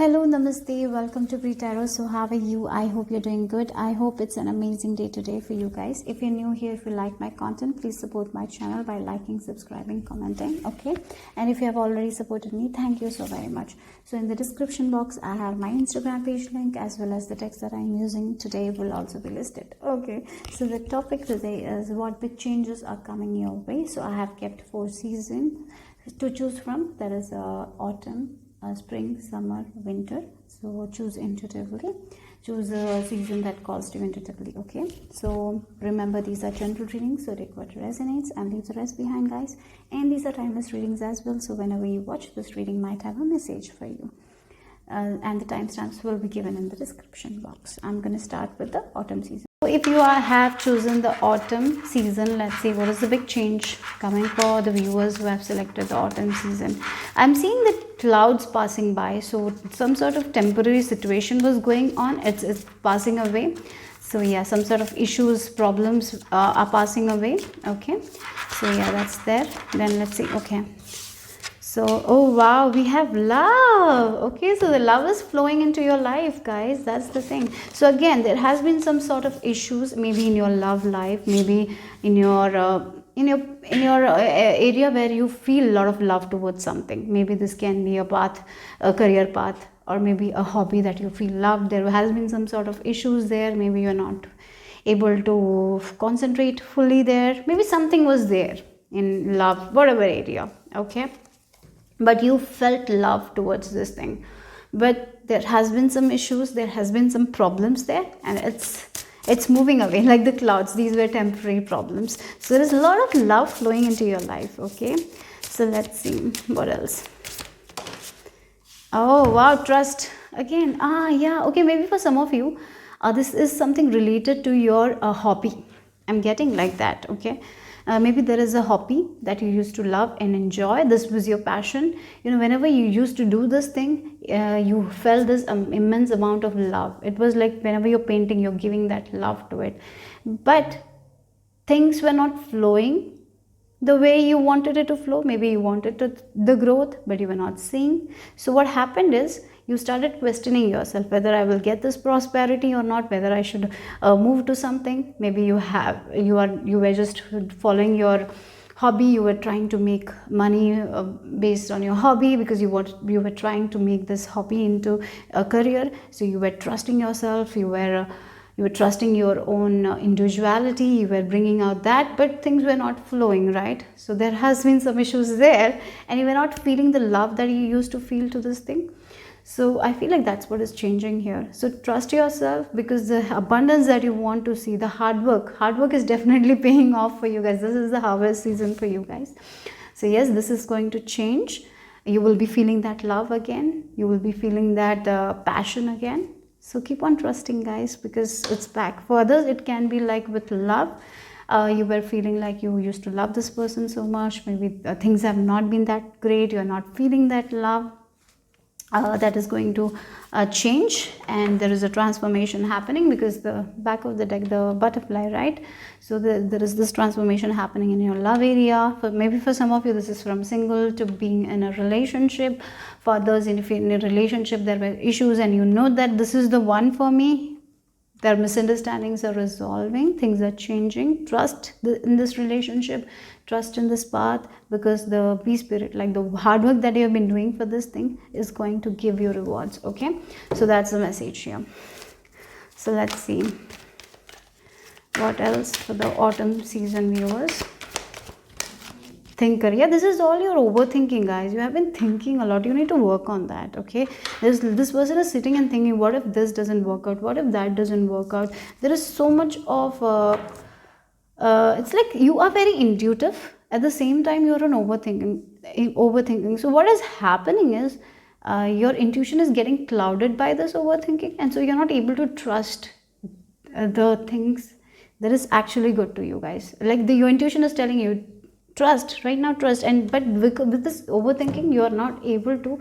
Hello, namaste, welcome to greetarot. So how are you? I hope you're doing good. I hope it's an amazing day today for you guys. If you're new here, if you like my content, please support my channel by liking, subscribing, commenting, okay? And if you have already supported me, thank you so very much. So in the description box, I have my Instagram page link as well as the text that I'm using today will also be listed, okay? So the topic today is what big changes are coming your way. So I have kept 4 seasons to choose from. That is autumn, spring, summer, winter. So choose intuitively. Choose a season that calls to you intuitively, okay? So remember, these are general readings, so take what resonates and leave the rest behind, guys. And these are timeless readings as well, so whenever you watch this reading might have a message for you. And the timestamps will be given in the description box. I'm going to start with the autumn season. So if you have chosen the autumn season, let's see what is the big change coming for the viewers who have selected the autumn season. I'm seeing the clouds passing by, so some sort of temporary situation was going on. It's passing away. So yeah, some sort of issues, problems are passing away, okay? So yeah, that's there. Then let's see, okay. So, oh wow, we have love. Okay, so the love is flowing into your life, guys. That's the thing. So again, there has been some sort of issues, maybe in your love life, maybe in your area where you feel a lot of love towards something. Maybe this can be a path, a career path, or maybe a hobby that you feel loved. There has been some sort of issues there. Maybe you're not able to concentrate fully there. Maybe something was there in love, whatever area. Okay. But you felt love towards this thing, but there has been some issues, there has been some problems there, and it's moving away like the clouds. These were temporary problems, so there is a lot of love flowing into your life, okay? So let's see what else. Oh wow, trust again. Yeah, okay, maybe for some of you this is something related to your hobby. I'm getting like that, okay? Maybe there is a hobby that you used to love and enjoy. This was your passion. You know, whenever you used to do this thing, you felt this immense amount of love. It was like whenever you're painting, you're giving that love to it. But things were not flowing the way you wanted it to flow. Maybe you wanted the growth, but you were not seeing. So what happened is, you started questioning yourself whether I will get this prosperity or not, whether I should move to something. Maybe you were just following your hobby. You were trying to make money based on your hobby because you were trying to make this hobby into a career. So you were trusting yourself. You were trusting your own individuality. You were bringing out that, but things were not flowing, right? So there has been some issues there, and you were not feeling the love that you used to feel to this thing. So I feel like that's what is changing here. So trust yourself, because the abundance that you want to see, the hard work is definitely paying off for you guys. This is the harvest season for you guys. So yes, this is going to change. You will be feeling that love again. You will be feeling that passion again. So keep on trusting, guys, because it's back. For others, it can be like with love. You were feeling like you used to love this person so much. Maybe things have not been that great. You're not feeling that love. That is going to change, and there is a transformation happening, because the back of the deck, the butterfly, right? So there is this transformation happening in your love area. Maybe for some of you, this is from single to being in a relationship. For others, if you're in a relationship, there were issues and you know that this is the one for me. Their misunderstandings are resolving, things are changing. Trust in this relationship, trust in this path, because the Be Spirit, like the hard work that you have been doing for this thing, is going to give you rewards, okay? So that's the message here. So let's see what else for the autumn season viewers. Thinker, yeah, this is all your overthinking, guys. You have been thinking a lot. You need to work on that, okay? This person is sitting and thinking, what if this doesn't work out? What if that doesn't work out? There is so much of it's like you are very intuitive. At the same time, you're an overthinking. So what is happening is your intuition is getting clouded by this overthinking, and so you're not able to trust the things that is actually good to you, guys. Like your intuition is telling you, trust right now, trust, but with this overthinking, you are not able to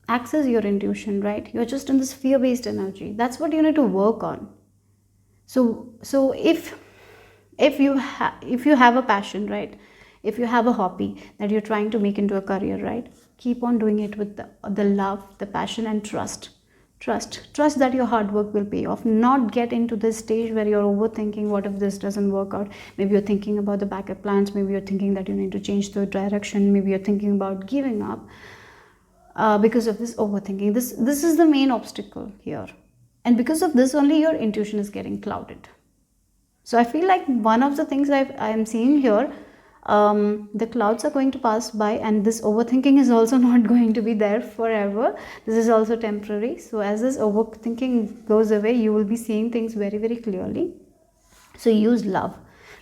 access your intuition, right? You're just in this fear-based energy. That's what you need to work on. So if you have a passion, right? If you have a hobby that you're trying to make into a career, right? keep on doing it with the love, the passion, and trust that your hard work will pay off. Not get into this stage where you're overthinking, what if this doesn't work out. Maybe you're thinking about the backup plans, maybe you're thinking that you need to change the direction, maybe you're thinking about giving up because of this overthinking. This is the main obstacle here, and because of this only your intuition is getting clouded. So I feel like one of the things I am seeing here, the clouds are going to pass by, and this overthinking is also not going to be there forever. This is also temporary. So as this overthinking goes away, you will be seeing things very, very clearly. So use love.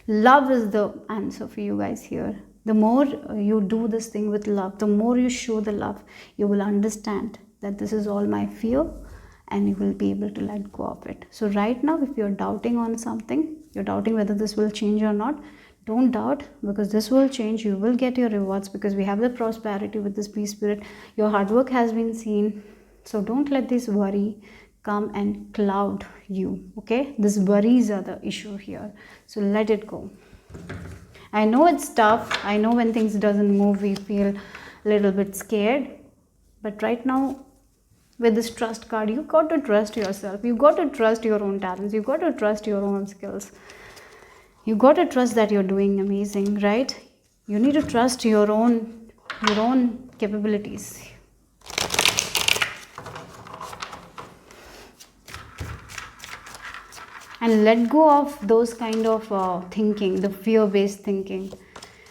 Love is the answer for you guys here. The more you do this thing with love, the more you show the love, you will understand that this is all my fear, and you will be able to let go of it. So right now, if you're doubting on something, you're doubting whether this will change or not, don't doubt, because this will change. You will get your rewards, because we have the prosperity with this peace spirit. Your hard work has been seen. So don't let this worry come and cloud you. Okay, these worries are the issue here. So let it go. I know it's tough. I know when things doesn't move, we feel a little bit scared. But right now, with this trust card, you got to trust yourself. You got to trust your own talents. You got to trust your own skills. You got to trust that you're doing amazing, right? You need to trust your own capabilities. And let go of those kind of thinking, the fear-based thinking,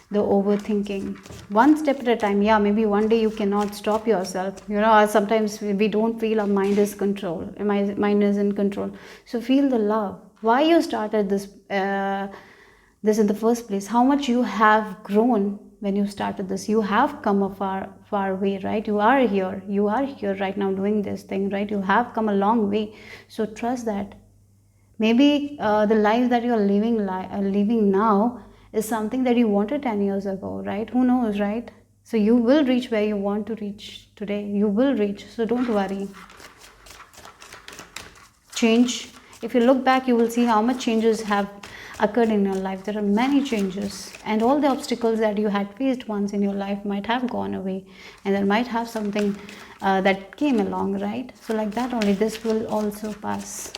the overthinking. One step at a time. Yeah, maybe one day you cannot stop yourself. Sometimes we don't feel our mind is control. My mind is in control. So feel the love. Why you started this in the first place? How much you have grown when you started this? You have come a far way, right? You are here. You are here right now doing this thing, right? You have come a long way. So trust that. Maybe the life that you're living now is something that you wanted 10 years ago, right? Who knows, right? So you will reach where you want to reach today. You will reach. So don't worry. Change. If you look back, you will see how much changes have occurred in your life. There are many changes, and all the obstacles that you had faced once in your life might have gone away, and there might have something that came along, right? So like that only, this will also pass.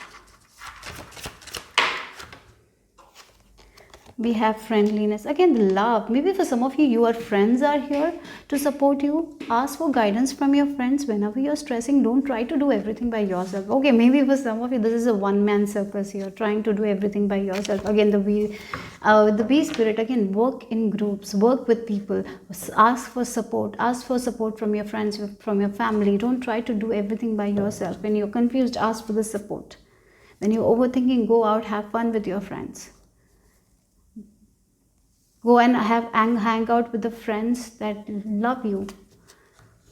We have friendliness. Again, the love. Maybe for some of you, your friends are here to support you. Ask for guidance from your friends whenever you're stressing. Don't try to do everything by yourself. Okay, maybe for some of you, this is a one-man circus here, trying to do everything by yourself. Again, the bee spirit, again, work in groups, work with people. Ask for support. Ask for support from your friends, from your family. Don't try to do everything by yourself. When you're confused, ask for the support. When you're overthinking, go out, have fun with your friends. Go and hang out with the friends that love you.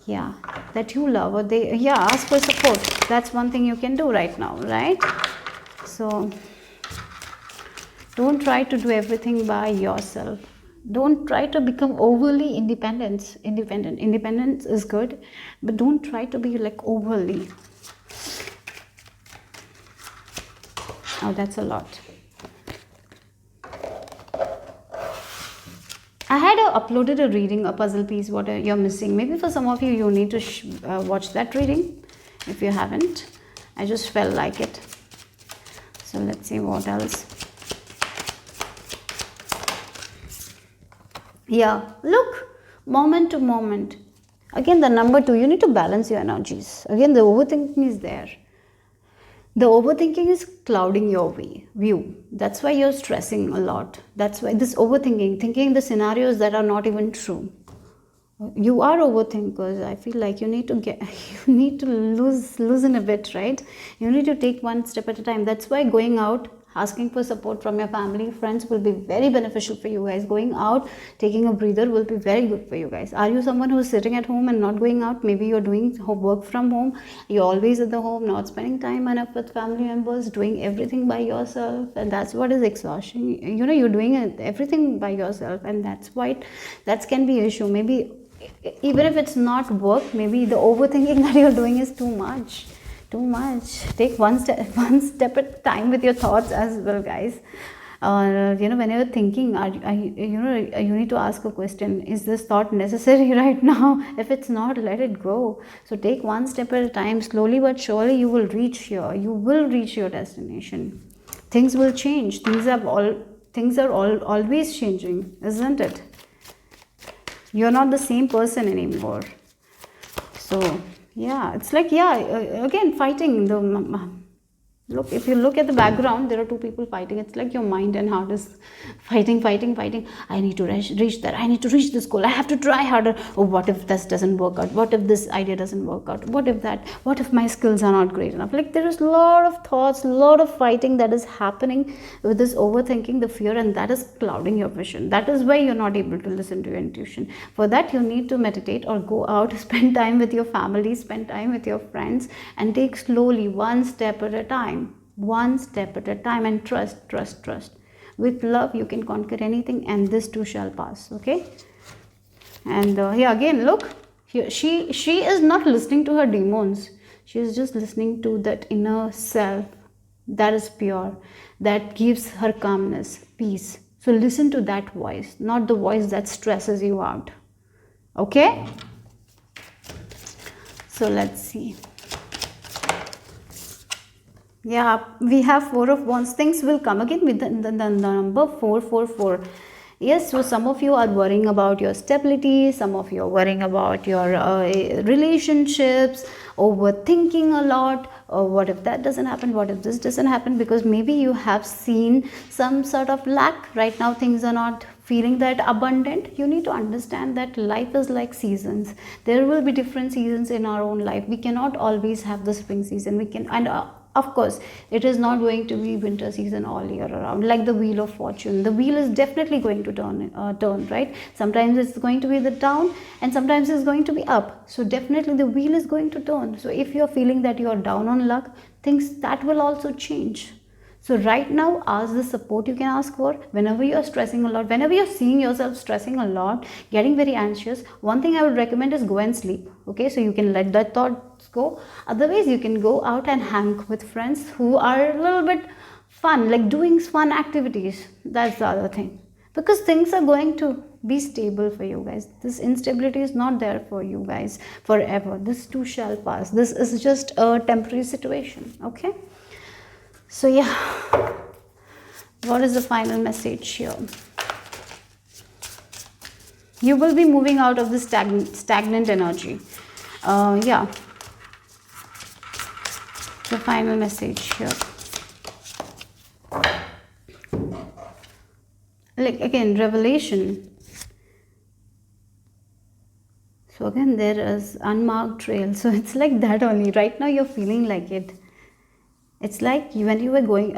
Yeah, that you love, or ask for support. That's one thing you can do right now, right? So don't try to do everything by yourself. Don't try to become overly independent. Independence is good, but don't try to be like overly. Oh, that's a lot. I had uploaded a reading, a puzzle piece, what you're missing. Maybe for some of you, you need to watch that reading if you haven't. I just felt like it. So let's see what else. Yeah, look, moment to moment. Again, the number 2, you need to balance your energies. Again, the overthinking is there. The overthinking is clouding your view. That's why you're stressing a lot. That's why this overthinking, thinking the scenarios that are not even true. You are overthinkers. I feel like you need to loosen a bit, right? You need to take one step at a time. That's why going out, asking for support from your family, friends will be very beneficial for you guys. Going out, taking a breather will be very good for you guys. Are you someone who's sitting at home and not going out? Maybe you're doing work from home. You're always at the home, not spending time enough with family members, doing everything by yourself. And that's what is exhaustion. You're doing everything by yourself. And that's why that can be an issue. Maybe even if it's not work, maybe the overthinking that you're doing is too much. Take one step at a time with your thoughts as well, guys. When you're thinking, you need to ask a question: is this thought necessary right now? If it's not, let it go. So take one step at a time. Slowly but surely you will reach here. You will reach your destination. Things will change. Things are always changing, isn't it? You're not the same person anymore. So yeah, it's like, yeah, again, fighting the look. If you look at the background, there are two people fighting. It's like your mind and heart is fighting. I need to reach that. I need to reach this goal. I have to try harder. Oh, what if this doesn't work out? What if this idea doesn't work out? What if my skills are not great enough? Like, there is a lot of thoughts, a lot of fighting that is happening with this overthinking, the fear, and that is clouding your vision. That is why you're not able to listen to your intuition. For that, you need to meditate or go out, spend time with your family, spend time with your friends, and take slowly, one step at a time. And trust. With love you can conquer anything, and this too shall pass. Okay. And yeah, again, look here, she is not listening to her demons. She is just listening to that inner self that is pure, that gives her calmness, peace. So listen to that voice, not the voice that stresses you out. Okay. So let's see. Yeah, we have Four of Wands. Things will come again with the number 444. Yes, so some of you are worrying about your stability, some of you are worrying about your relationships, overthinking a lot. What if that doesn't happen? What if this doesn't happen? Because maybe you have seen some sort of lack. Right now things are not feeling that abundant. You need to understand that life is like seasons. There will be different seasons in our own life. We cannot always have the spring season. Of course, it is not going to be winter season all year around, like the wheel of fortune. The wheel is definitely going to turn, right? Sometimes it's going to be the down, and sometimes it's going to be up. So definitely the wheel is going to turn. So if you're feeling that you're down on luck, things that will also change. So right now, ask the support you can ask for. Whenever you're stressing a lot, whenever you're seeing yourself stressing a lot, getting very anxious, one thing I would recommend is go and sleep. Okay, so you can let that thoughts go. Otherwise, you can go out and hang with friends who are a little bit fun, like doing fun activities. That's the other thing. Because things are going to be stable for you guys. This instability is not there for you guys forever. This too shall pass. This is just a temporary situation. Okay. So yeah, what is the final message here? You will be moving out of this stagnant energy. Yeah, the final message here. Like, again, revelation. So again, there is unmarked trail. So it's like that only. Right now you're feeling like it. It's like when you were going,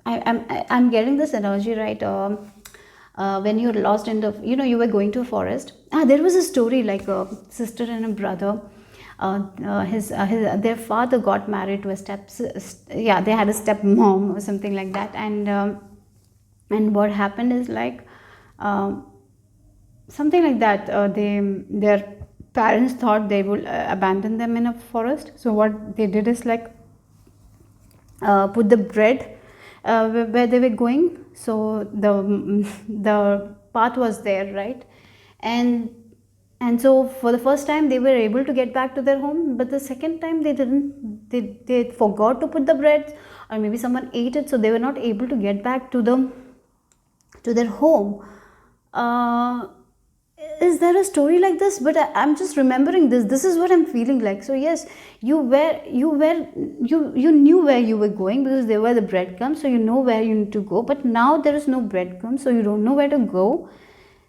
I'm getting this energy, right? When you're lost in the, you were going to a forest. There was a story like a sister and a brother. Their father got married to a they had a stepmom or something like that. And what happened is like, something like that. Their parents thought they would abandon them in a forest. So what they did is like, put the bread where they were going. So the path was there, right? And so for the first time they were able to get back to their home, but the second time they didn't. They forgot to put the bread, or maybe someone ate it, so they were not able to get back to their home. Is there a story like this? But I'm just remembering this is what I'm feeling like. So yes, you knew where you were going, because there were the breadcrumbs, so you know where you need to go. But now there is no breadcrumbs, so you don't know where to go.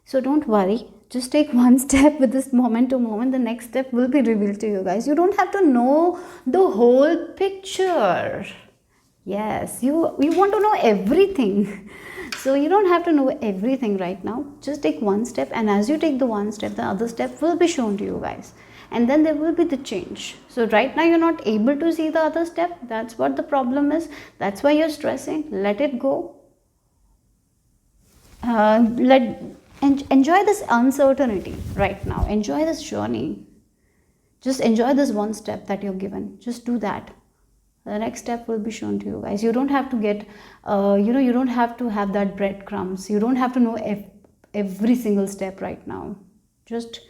So don't worry, just take one step with this moment to moment. The next step will be revealed to you guys. You don't have to know the whole picture. Yes, you want to know everything. So you don't have to know everything right now. Just take one step, and as you take the one step, the other step will be shown to you guys, and then there will be the change. So right now you're not able to see the other step. That's what the problem is. That's why you're stressing. Let it go. Enjoy this uncertainty right now. Enjoy this journey. Just enjoy this one step that you're given. Just do that. The next step will be shown to you guys. You don't have to get, you don't have to have that breadcrumbs. You don't have to know every single step right now. Just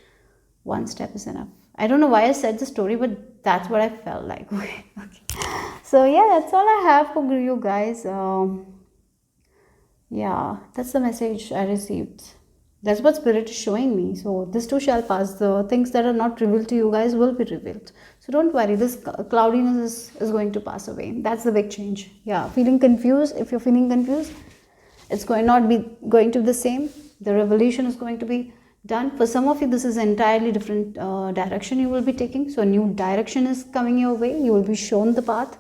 one step is enough. I don't know why I said the story, but that's what I felt like. Okay. So yeah, that's all I have for you guys. Yeah, that's the message I received. That's what spirit is showing me. So this too shall pass. The things that are not revealed to you guys will be revealed. So don't worry, this cloudiness is going to pass away. That's the big change. Yeah, feeling confused. If you're feeling confused, it's not going to be the same. The revelation is going to be done. For some of you, this is entirely different direction you will be taking. So a new direction is coming your way. You will be shown the path.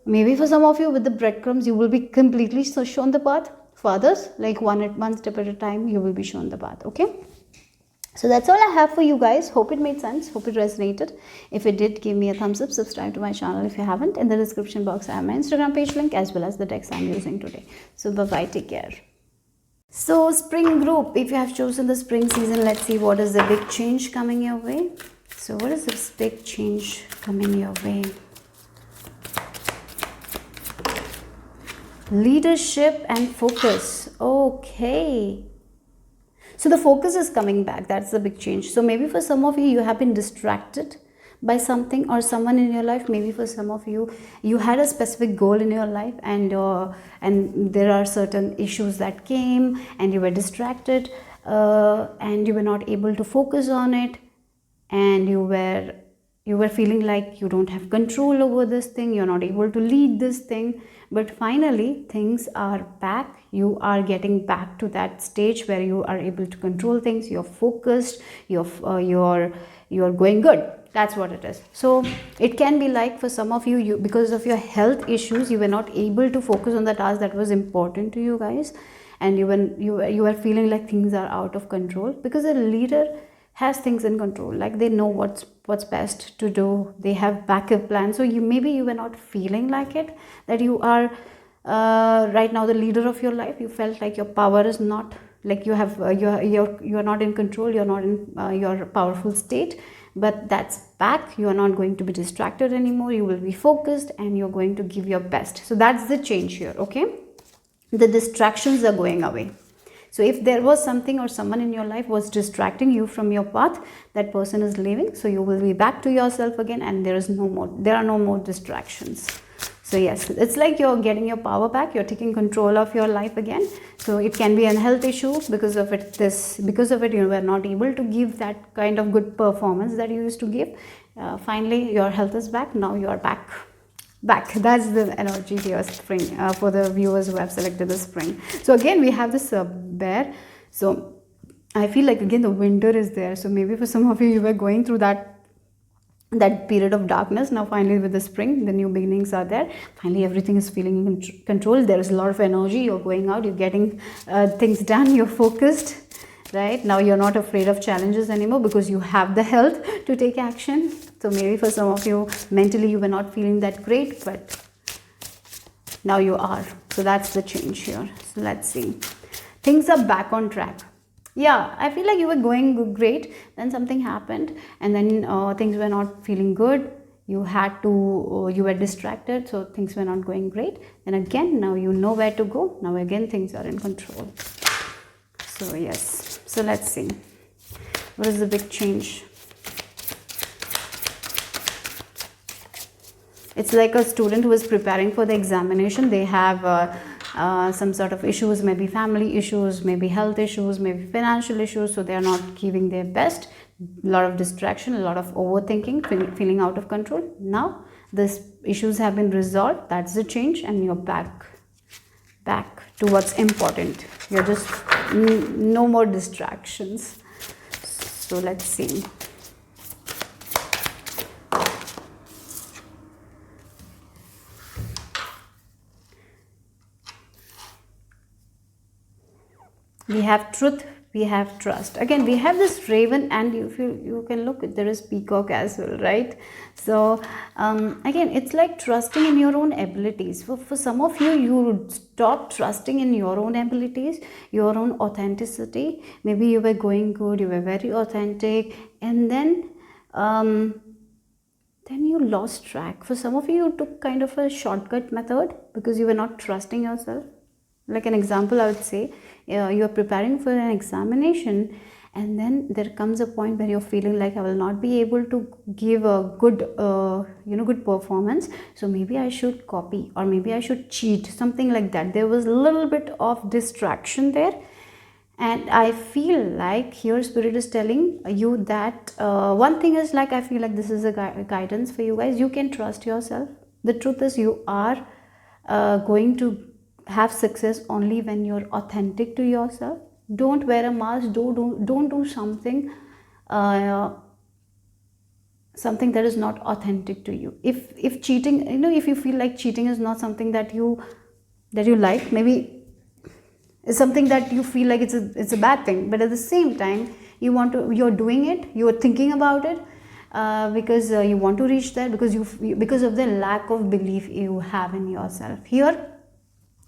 Maybe for some of you, with the breadcrumbs, you will be completely shown the path. For others, like one step at a time, you will be shown the path. Okay. So that's all I have for you guys. Hope it made sense. Hope it resonated. If it did, give me a thumbs up. Subscribe to my channel if you haven't. In the description box, I have my Instagram page link as well as the decks I'm using today. So bye-bye. Take care. So spring group, if you have chosen the spring season, let's see what is the big change coming your way. So what is this big change coming your way? Leadership and focus. Okay. So the focus is coming back. That's the big change. So maybe for some of you, you have been distracted by something or someone in your life. Maybe for some of you, you had a specific goal in your life, and there are certain issues that came and you were distracted, and you were not able to focus on it, and you were feeling like you don't have control over this thing, you're not able to lead this thing. But finally things are back. You are getting back to that stage where you are able to control things. You're focused, you're going good. That's what it is. So it can be like for some of you, because of your health issues, you were not able to focus on the task that was important to you guys, and you were feeling like things are out of control. Because a leader has things in control, like they know what's best to do. They have backup plans. So maybe you were not feeling like it, that you are right now the leader of your life. You felt like your power is not, like you are not in control, you're not in your powerful state. But that's back. You are not going to be distracted anymore. You will be focused and you're going to give your best. So that's the change here. Okay, the distractions are going away. So if there was something or someone in your life was distracting you from your path, that person is leaving. So you will be back to yourself again, and there are no more distractions. So yes, it's like you're getting your power back. You're taking control of your life again. So it can be a health issue. Because of it, you were not able to give that kind of good performance that you used to give. Finally, your health is back. Now you are back. That's the energy here, spring, for the viewers who have selected the spring. So again, we have this bear. So I feel like again the winter is there. So maybe for some of you, you were going through that period of darkness. Now finally with the spring, the new beginnings are there. Finally everything is feeling in control. There is a lot of energy. You're going out, you're getting things done, you're focused. Right now you're not afraid of challenges anymore, because you have the health to take action. So maybe for some of you, mentally you were not feeling that great, but now you are. So that's the change here. So let's see. Things are back on track. Yeah, I feel like you were going great, then something happened, and then things were not feeling good. You were distracted, so things were not going great. And again, now you know where to go. Now again things are in control. So yes, so let's see, what is the big change? It's like a student who is preparing for the examination. They have some sort of issues, maybe family issues, maybe health issues, maybe financial issues. So they are not giving their best. A lot of distraction, a lot of overthinking, feeling out of control. Now these issues have been resolved. That's the change, and you're back to what's important. You're just no more distractions. So let's see. We have truth, we have trust. Again, we have this raven, and you can look, there is peacock as well, right? So again, it's like trusting in your own abilities. For some of you, you stop trusting in your own abilities, your own authenticity. Maybe you were going good, you were very authentic, and then then you lost track. For some of you, you took kind of a shortcut method because you were not trusting yourself. Like an example, I would say, you are preparing for an examination, and then there comes a point where you're feeling like I will not be able to give a good, good performance. So maybe I should copy, or maybe I should cheat, something like that. There was a little bit of distraction there, and I feel like here spirit is telling you that one thing is, like, I feel like this is a guidance for you guys. You can trust yourself. The truth is, you are going to have success only when you're authentic to yourself. Don't wear a mask. Don't do something uh, something that is not authentic to you. If cheating, if you feel like cheating is not something that you like, maybe it's something that you feel like it's a bad thing, but at the same time you're doing it, you're thinking about it, because you want to reach there, because of the lack of belief you have in yourself. Here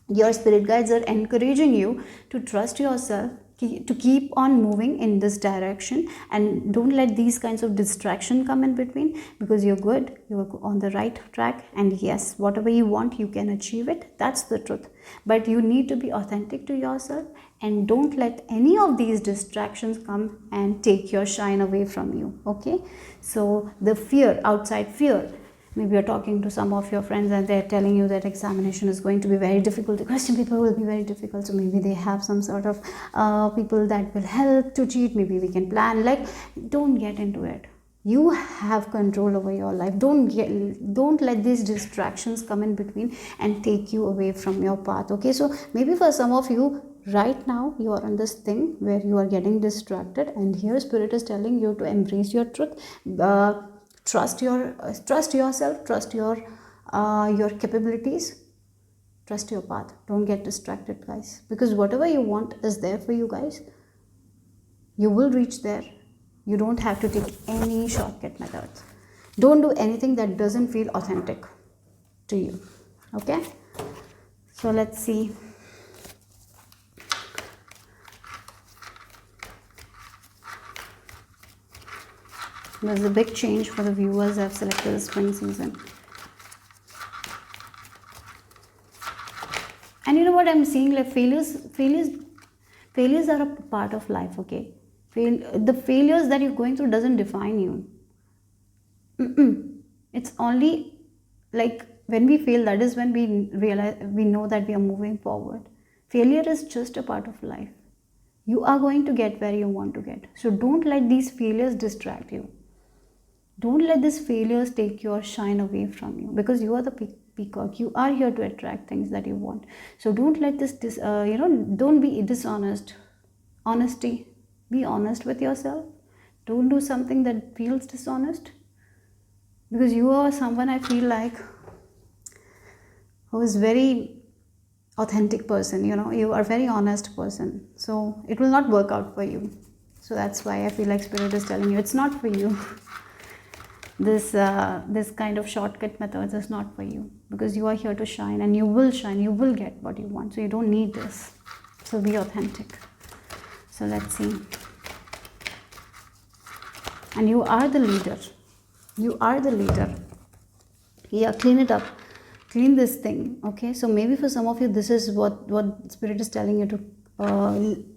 your spirit guides are encouraging you to trust yourself, to keep on moving in this direction, and don't let these kinds of distraction come in between, because you're good, you're on the right track, and yes, whatever you want, you can achieve it. That's the truth. But you need to be authentic to yourself, and don't let any of these distractions come and take your shine away from you. Okay, so the fear, outside fear, maybe you're talking to some of your friends and they're telling you that examination is going to be very difficult, the question paper will be very difficult, so maybe they have some sort of people that will help to cheat, maybe we can plan. Like, don't get into it. You have control over your life. Don't let these distractions come in between and take you away from your path. Okay, so maybe for some of you right now, you are on this thing where you are getting distracted, and here spirit is telling you to embrace your truth. Trust yourself, trust your capabilities, trust your path. Don't get distracted, guys, because whatever you want is there for you guys. You will reach there. You don't have to take any shortcut methods. Don't do anything that doesn't feel authentic to you. Okay, so let's see. There's a big change for the viewers that have selected the spring season. And you know what I'm seeing? Like, failures are a part of life. Okay, the failures that you're going through doesn't define you. It's only like when we fail, that is when we know that we are moving forward. Failure is just a part of life. You are going to get where you want to get. So don't let these failures distract you. Don't let these failures take your shine away from you, because you are the peacock. You are here to attract things that you want. So don't let don't be dishonest. Honesty. Be honest with yourself. Don't do something that feels dishonest, because you are someone, I feel like, who is very authentic person. You are a very honest person. So it will not work out for you. So that's why I feel like spirit is telling you it's not for you. This kind of shortcut methods is not for you, because you are here to shine, and you will shine. You will get what you want. So you don't need this. So be authentic. So let's see. And you are the leader. You are the leader. Yeah, clean it up. Clean this thing. Okay, so maybe for some of you, this is what spirit is telling you to,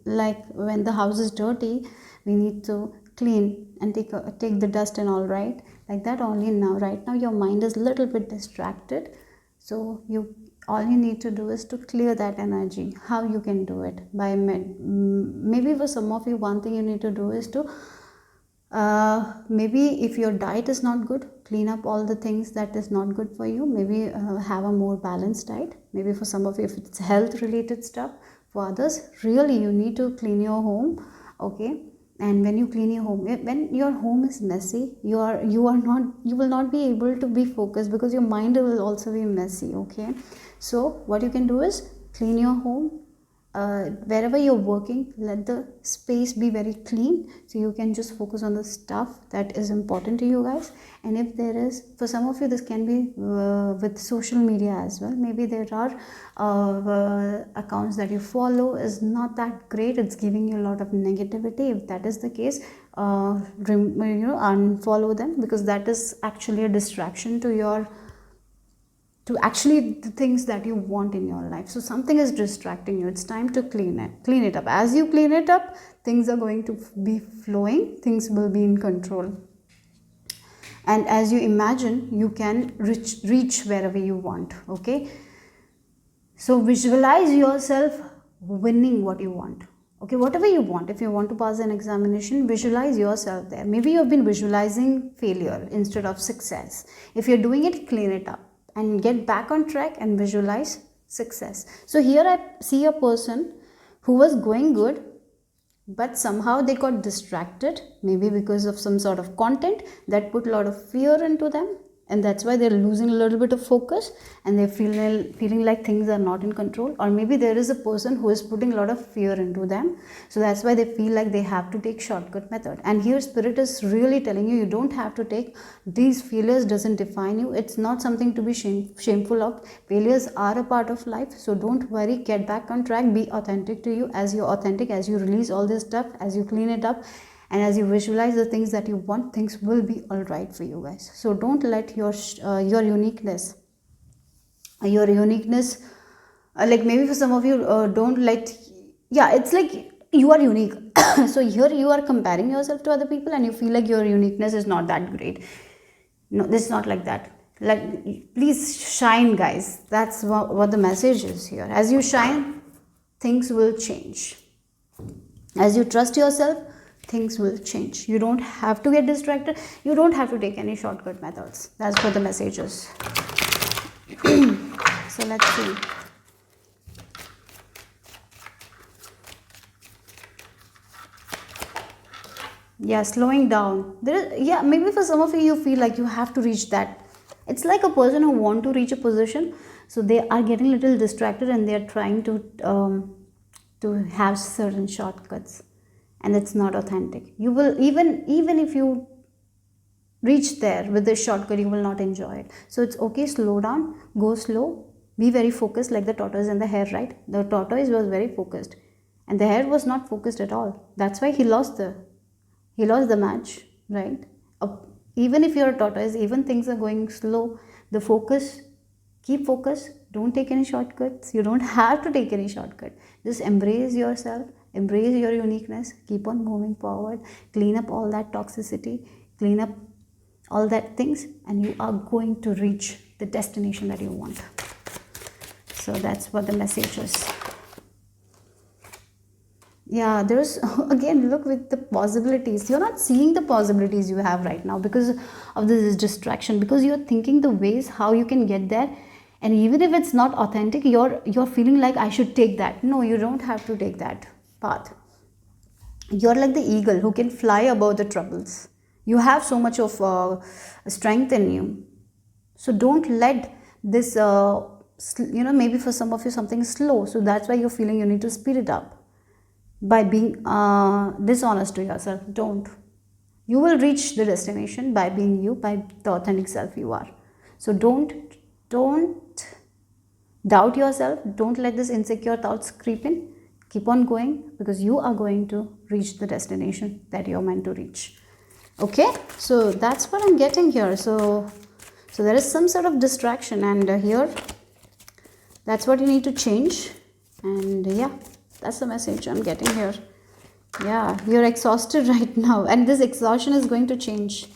like, when the house is dirty, we need to clean and take the dust and all, right? Like that only. Now, right now, your mind is a little bit distracted. So all you need to do is to clear that energy. How you can do it? By maybe for some of you, one thing you need to do is to maybe if your diet is not good, clean up all the things that is not good for you. Maybe have a more balanced diet. Maybe for some of you, if it's health related stuff. For others, really, you need to clean your home. Okay, and when you clean your home, when your home is messy, you will not be able to be focused, because your mind will also be messy. Okay, so what you can do is clean your home. Wherever you're working, let the space be very clean, so you can just focus on the stuff that is important to you guys. And if there is, for some of you, this can be with social media as well. Maybe there are accounts that you follow is not that great, it's giving you a lot of negativity. If that is the case, unfollow them, because that is actually a distraction to your, to actually the things that you want in your life. So something is distracting you. It's time to clean it up. As you clean it up, things are going to be flowing, things will be in control. And as you imagine, you can reach wherever you want. Okay, so visualize yourself winning what you want. Okay, whatever you want. If you want to pass an examination, visualize yourself there. Maybe you've been visualizing failure instead of success. If you're doing it, clean it up and get back on track and visualize success. So here I see a person who was going good, but somehow they got distracted, maybe because of some sort of content that put a lot of fear into them, and that's why they're losing a little bit of focus, and they're feeling like things are not in control. Or maybe there is a person who is putting a lot of fear into them, so that's why they feel like they have to take shortcut method. And here spirit is really telling you don't have to take these failures. Doesn't define you. It's not something to be shameful of. Failures are a part of life, so don't worry. Get back on track. Be authentic to you. As you're authentic, as you release all this stuff, as you clean it up, and as you visualize the things that you want, things will be all right for you guys. So don't let your uniqueness, like maybe for some of you, don't let, yeah, it's like you are unique. So here you are comparing yourself to other people and you feel like your uniqueness is not that great. No, this is not like that. Like, please shine, guys. That's what the message is here. As you shine, things will change. As you trust yourself, things will change. You don't have to get distracted. You don't have to take any shortcut methods. That's what the message is. So let's see. Yeah, slowing down. Yeah, maybe for some of you, you feel like you have to reach that. It's like a person who want to reach a position, so they are getting a little distracted and they are trying to have certain shortcuts. And it's not authentic. You will, even if you reach there with this shortcut, you will not enjoy it. So it's okay, slow down, go slow, be very focused, like the tortoise and the hare, right? The tortoise was very focused and the hare was not focused at all. That's why he lost the match, right? Even if you're a tortoise, even things are going slow, the focus, keep focus. Don't take any shortcuts. You don't have to take any shortcut. Just embrace yourself. Embrace your uniqueness, keep on moving forward, clean up all that toxicity, clean up all that things, and you are going to reach the destination that you want. So that's what the message is. Yeah, there's, again, look with the possibilities. You're not seeing the possibilities you have right now because of this distraction, because you're thinking the ways how you can get there. And even if it's not authentic, you're feeling like I should take that. No, you don't have to take that path. You're like the eagle who can fly above the troubles. You have so much of strength in you. So don't let this, maybe for some of you something is slow. So that's why you're feeling you need to speed it up by being dishonest to yourself. Don't. You will reach the destination by being you, by the authentic self you are. So don't doubt yourself. Don't let this insecure thoughts creep in. Keep on going, because you are going to reach the destination that you're meant to reach. Okay, so that's what I'm getting here. So there is some sort of distraction, and here that's what you need to change. And yeah, that's the message I'm getting here. Yeah, you're exhausted right now, and this exhaustion is going to change.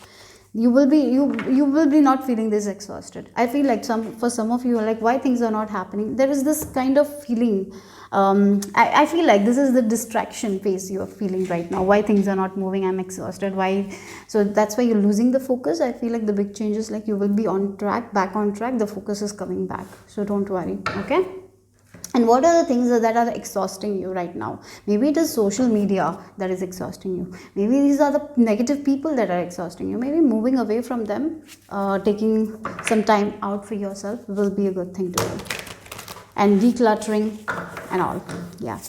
You will be not feeling this exhausted. I feel like for some of you are like, why things are not happening. There is this kind of feeling. I feel like this is the distraction phase you are feeling right now. Why things are not moving, I'm exhausted. Why? So that's why you're losing the focus. I feel like the big change is like you will be on track, back on track. The focus is coming back. So don't worry. Okay. And what are the things that are exhausting you right now? Maybe it is social media that is exhausting you. Maybe these are the negative people that are exhausting you. Maybe moving away from them, taking some time out for yourself will be a good thing to do. And decluttering and all. Yeah.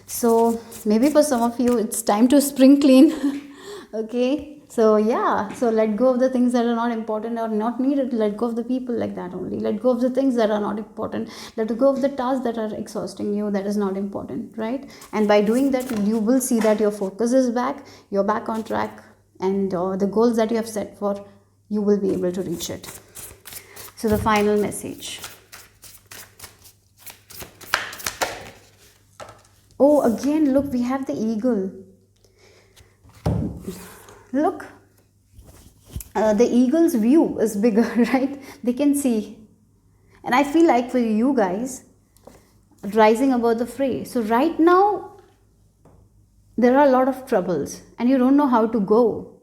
So maybe for some of you, it's time to spring clean. Okay. So yeah, so let go of the things that are not important or not needed. Let go of the people like that only. Let go of the things that are not important. Let go of the tasks that are exhausting you, that is not important, right? And by doing that, you will see that your focus is back, you're back on track, and the goals that you have set for, you will be able to reach it. So the final message. Oh, again, look, we have the eagle. Look, the eagle's view is bigger, right? They can see. And I feel like for you guys, rising above the fray. So right now, there are a lot of troubles and you don't know how to go.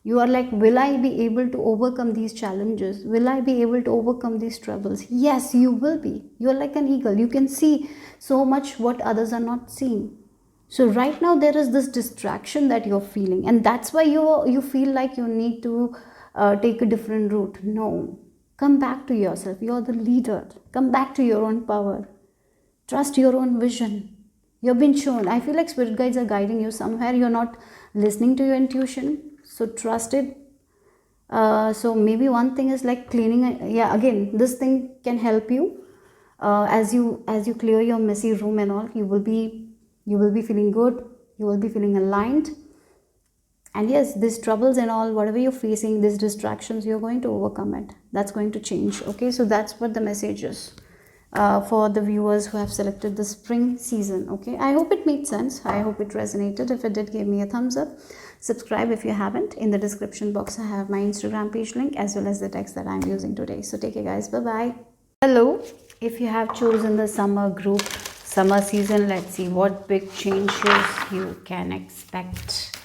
You are like, will I be able to overcome these challenges? Will I be able to overcome these troubles? Yes, you will be. You are like an eagle. You can see so much what others are not seeing. So right now there is this distraction that you're feeling, and that's why you feel like you need to take a different route. No, come back to yourself. You're the leader. Come back to your own power. Trust your own vision. You've been shown. I feel like spirit guides are guiding you somewhere. You're not listening to your intuition, so trust it. So maybe one thing is like cleaning. Yeah, again, this thing can help you as you clear your messy room and all. You will be feeling good, you will be feeling aligned, and yes, these troubles and all, whatever you're facing, these distractions, you're going to overcome it. That's going to change. Okay, so that's what the message is for the viewers who have selected the spring season. Okay, I hope it made sense. I hope it resonated. If it did, give me a thumbs up. Subscribe if you haven't. In the description box I have my Instagram page link as well as the text that I'm using today. So take care guys, bye bye. Hello, if you have chosen the summer group, summer season, let's see what big changes you can expect.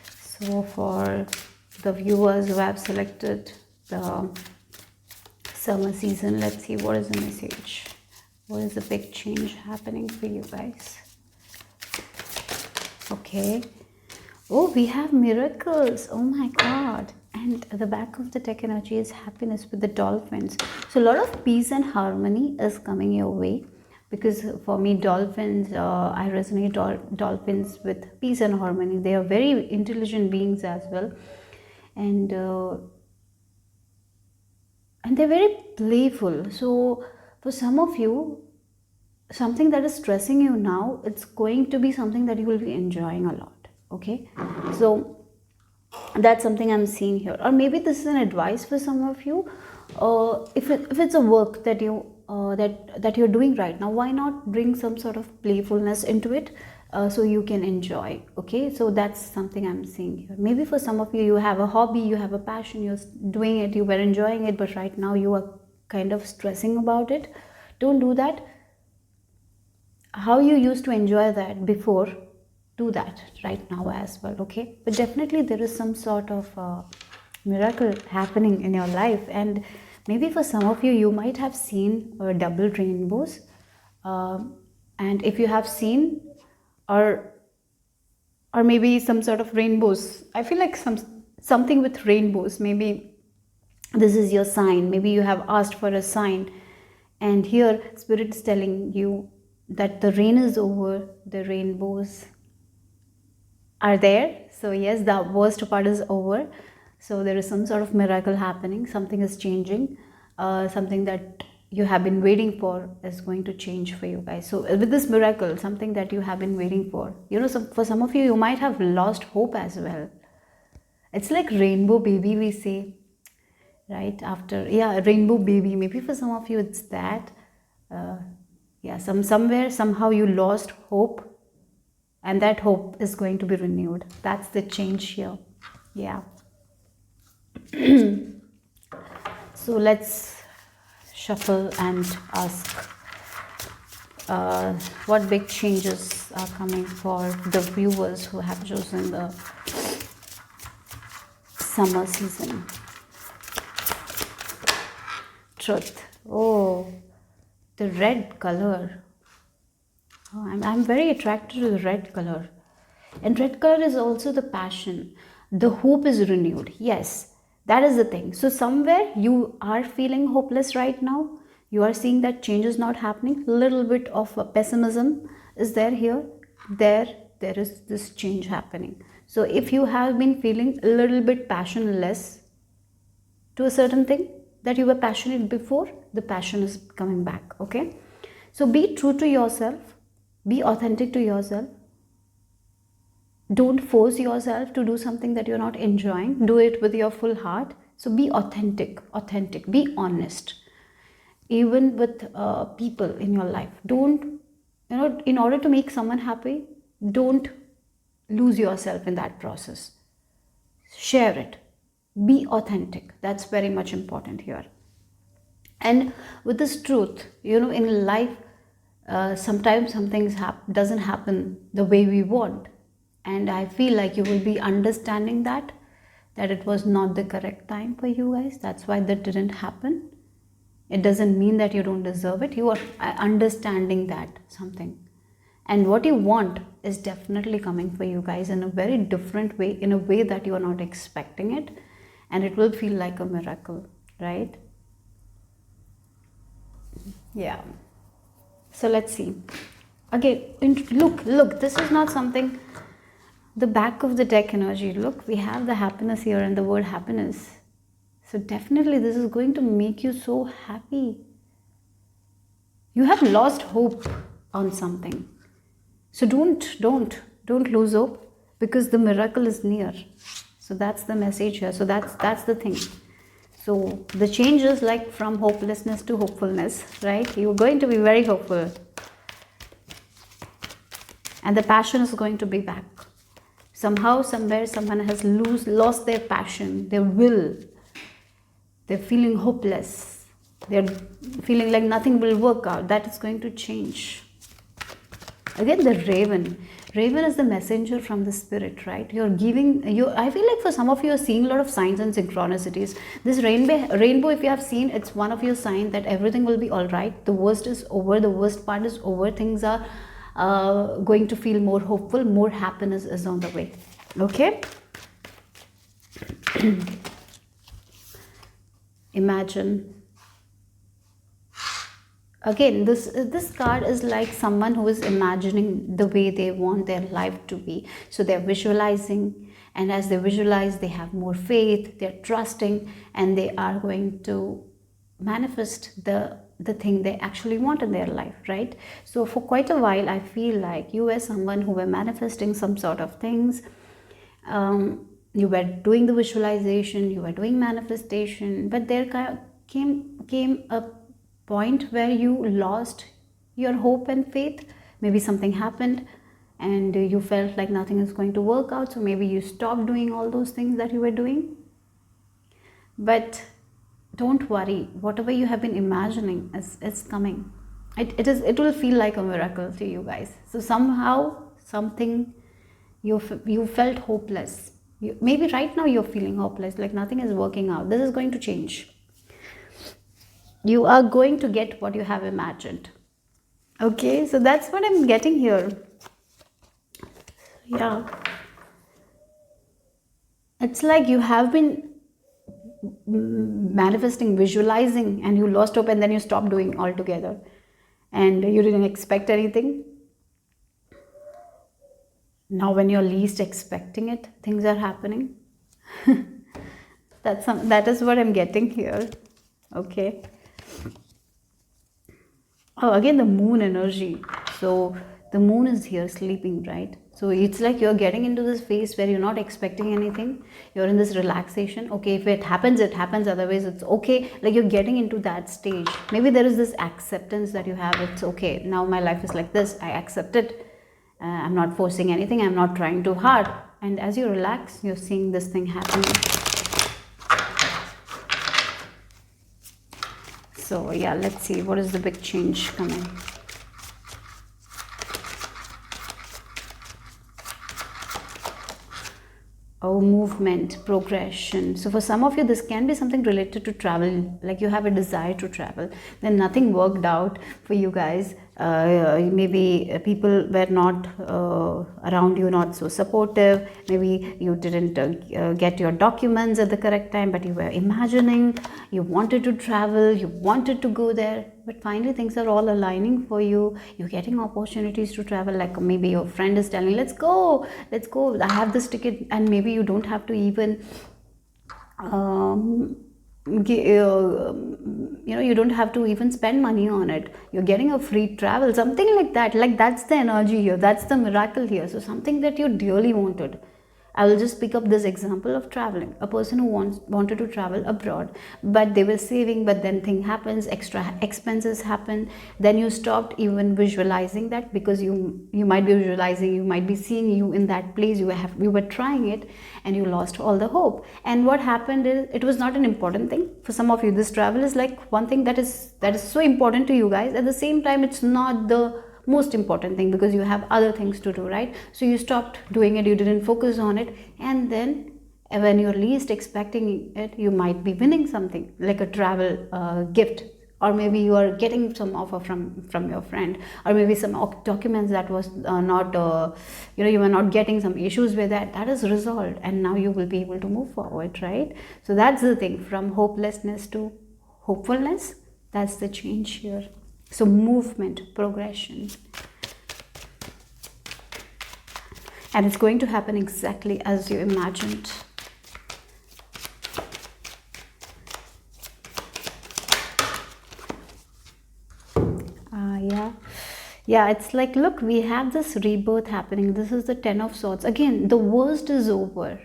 So for the viewers who have selected the summer season, let's see what is the message. What is the big change happening for you guys? Okay. Oh, we have miracles. Oh my god. And at the back of the deck energy is happiness with the dolphins. So a lot of peace and harmony is coming your way. Because for me, dolphins, I resonate dolphins with peace and harmony. They are very intelligent beings as well. And they're very playful. So for some of you, something that is stressing you now, it's going to be something that you will be enjoying a lot. Okay, so that's something I'm seeing here. Or maybe this is an advice for some of you. If it's a work that you that you're doing right now, why not bring some sort of playfulness into it so you can enjoy. Okay, so that's something I'm seeing here. Maybe for some of you, you have a hobby, you have a passion, you're doing it, you were enjoying it, but right now you are kind of stressing about it. Don't do that. How you used to enjoy that before, do that right now as well. Okay, but definitely there is some sort of miracle happening in your life. And maybe for some of you, you might have seen double rainbows, and if you have seen, or maybe some sort of rainbows, I feel like something with rainbows, maybe this is your sign. Maybe you have asked for a sign, and here spirit is telling you that the rain is over, the rainbows are there. So yes, the worst part is over. So there is some sort of miracle happening. Something is changing. Something that you have been waiting for is going to change for you guys. So with this miracle, something that you have been waiting for, you know, for some of you, you might have lost hope as well. It's like rainbow baby, we say, right? After, yeah, rainbow baby. Maybe for some of you, it's that. Yeah, somewhere, somehow you lost hope. And that hope is going to be renewed. That's the change here. Yeah. So let's shuffle and ask what big changes are coming for the viewers who have chosen the summer season. Truth. Oh, the red color. Oh, I'm very attracted to the red color. And red color is also the passion. The hope is renewed. Yes, that is the thing. So somewhere you are feeling hopeless right now. You are seeing that change is not happening. Little bit of pessimism is there here. There is this change happening. So if you have been feeling a little bit passionless to a certain thing that you were passionate before, the passion is coming back. Okay, so be true to yourself, be authentic to yourself. Don't force yourself to do something that you're not enjoying. Do it with your full heart. So be authentic, be honest, even with people in your life. Don't, in order to make someone happy, don't lose yourself in that process. Share it, be authentic. That's very much important here. And with this truth, in life, sometimes some things doesn't happen the way we want, and I feel like you will be understanding that it was not the correct time for you guys. That's why that didn't happen. It doesn't mean that you don't deserve it. You are understanding that something, and what you want is definitely coming for you guys in a very different way, in a way that you are not expecting it, and it will feel like a miracle, right? Yeah. So let's see. Again, look, this is not something, the back of the deck energy. Look, we have the happiness here and the word happiness. So definitely this is going to make you so happy. You have lost hope on something. So don't lose hope, because the miracle is near. So that's the message here. So that's the thing. So the change is like from hopelessness to hopefulness, right? You're going to be very hopeful. And the passion is going to be back. Somehow, somewhere, someone has lost their passion, their will. They're feeling hopeless. They're feeling like nothing will work out. That is going to change. Again, the raven. Raven is the messenger from the spirit, right? I feel like for some of you are seeing a lot of signs and synchronicities. This rainbow, if you have seen, it's one of your signs that everything will be all right. The worst is over. The worst part is over. Things are going to feel more hopeful. More happiness is on the way. Okay? Imagine. Again, this card is like someone who is imagining the way they want their life to be. So they're visualizing, and as they visualize, they have more faith, they're trusting, and they are going to manifest the thing they actually want in their life, right? So for quite a while, I feel like you were someone who were manifesting some sort of things. You were doing the visualization, you were doing manifestation, but there came a point where you lost your hope and faith. Maybe something happened and you felt like nothing is going to work out, so maybe you stopped doing all those things that you were doing. But don't worry, whatever you have been imagining is coming. It will feel like a miracle to you guys. So somehow, something, you felt hopeless. Maybe right now you're feeling hopeless, like nothing is working out. This is going to change. You are going to get what you have imagined. Okay, so that's what I'm getting here. Yeah. It's like you have been manifesting, visualizing, and you lost hope, and then you stopped doing altogether. And you didn't expect anything. Now when you're least expecting it, things are happening. That is what I'm getting here. Okay. Oh, again, the moon energy. So the moon is here sleeping, right? So it's like you're getting into this phase where you're not expecting anything. You're in this relaxation. Okay, if it happens, it happens. Otherwise, it's okay. Like you're getting into that stage. Maybe there is this acceptance that you have. It's okay. Now my life is like this. I accept it. I'm not forcing anything. I'm not trying too hard. And as you relax, you're seeing this thing happening. So yeah, let's see. What is the big change coming? Oh, movement, progression. So for some of you, this can be something related to travel. Like you have a desire to travel. Then nothing worked out for you guys. Maybe people were not around you, not so supportive. Maybe you didn't get your documents at the correct time, but you were imagining, you wanted to travel, you wanted to go there, but finally things are all aligning for you. You're getting opportunities to travel, like maybe your friend is telling, let's go, I have this ticket, and maybe you don't have to even you don't have to even spend money on it. You're getting a free travel, something like that. Like, that's the energy here, that's the miracle here. So something that you dearly wanted. I will just pick up this example of traveling. A person who wanted to travel abroad, but they were saving, but then thing happens, extra expenses happen. Then you stopped even visualizing that, because you might be visualizing, you might be seeing you in that place, you were trying it, and you lost all the hope. And what happened is, it was not an important thing. For some of you, this travel is like one thing that is so important to you guys. At the same time, it's not the most important thing, because you have other things to do, right? So you stopped doing it, you didn't focus on it, and then when you're least expecting it, you might be winning something like a travel gift, or maybe you are getting some offer from your friend, or maybe some documents that was not you were not getting, some issues with that is resolved, and now you will be able to move forward, right? So that's the thing, from hopelessness to hopefulness. That's the change here. So movement, progression, and it's going to happen exactly as you imagined. Yeah, it's like, look, we have this rebirth happening. This is the 10 of Swords. Again, the worst is over.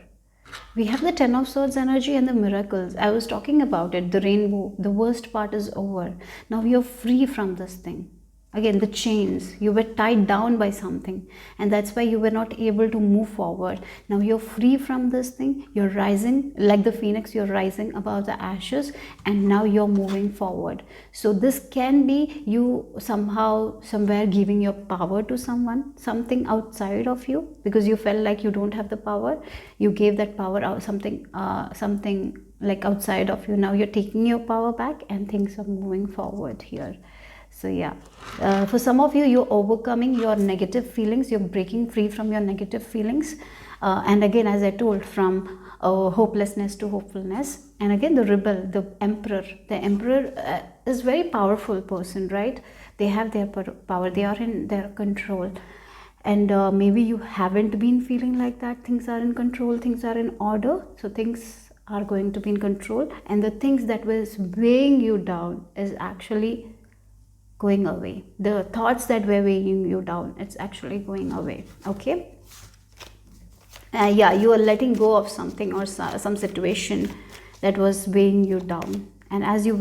We have the 10 of Swords energy and the miracles. I was talking about it, the rainbow. The worst part is over. Now you're free from this thing. Again, the chains, you were tied down by something, and that's why you were not able to move forward. Now you're free from this thing. You're rising like the phoenix, you're rising above the ashes, and now you're moving forward. So this can be you somehow, somewhere giving your power to someone, something outside of you, because you felt like you don't have the power. You gave that power out, something like outside of you. Now you're taking your power back, and things are moving forward here. So yeah, for some of you, you're overcoming your negative feelings, you're breaking free from your negative feelings, and again, as I told, from hopelessness to hopefulness. And again, the rebel, the emperor is very powerful person, right? They have their power, they are in their control, and maybe you haven't been feeling like that. Things are in control, things are in order, so things are going to be in control, and the things that was weighing you down is actually going away. The thoughts that were weighing you down, it's actually going away. Okay, yeah, you are letting go of something or some situation that was weighing you down, and as you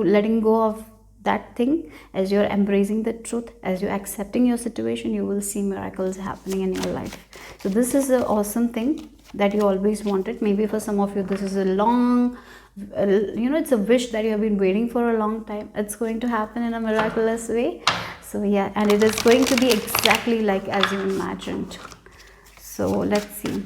letting go of that thing, as you're embracing the truth, as you're accepting your situation, you will see miracles happening in your life. So this is an awesome thing that you always wanted. Maybe for some of you, this is a long, it's a wish that you have been waiting for a long time. It's going to happen in a miraculous way. So yeah, and it is going to be exactly like as you imagined. So let's see.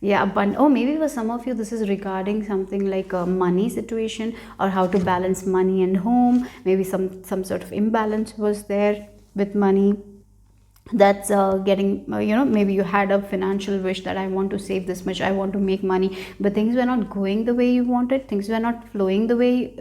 Yeah, but maybe for some of you, this is regarding something like a money situation, or how to balance money and home. Maybe some sort of imbalance was there with money. That's getting maybe you had a financial wish that I want to save this much, I want to make money, but things were not going the way you wanted, things were not flowing the way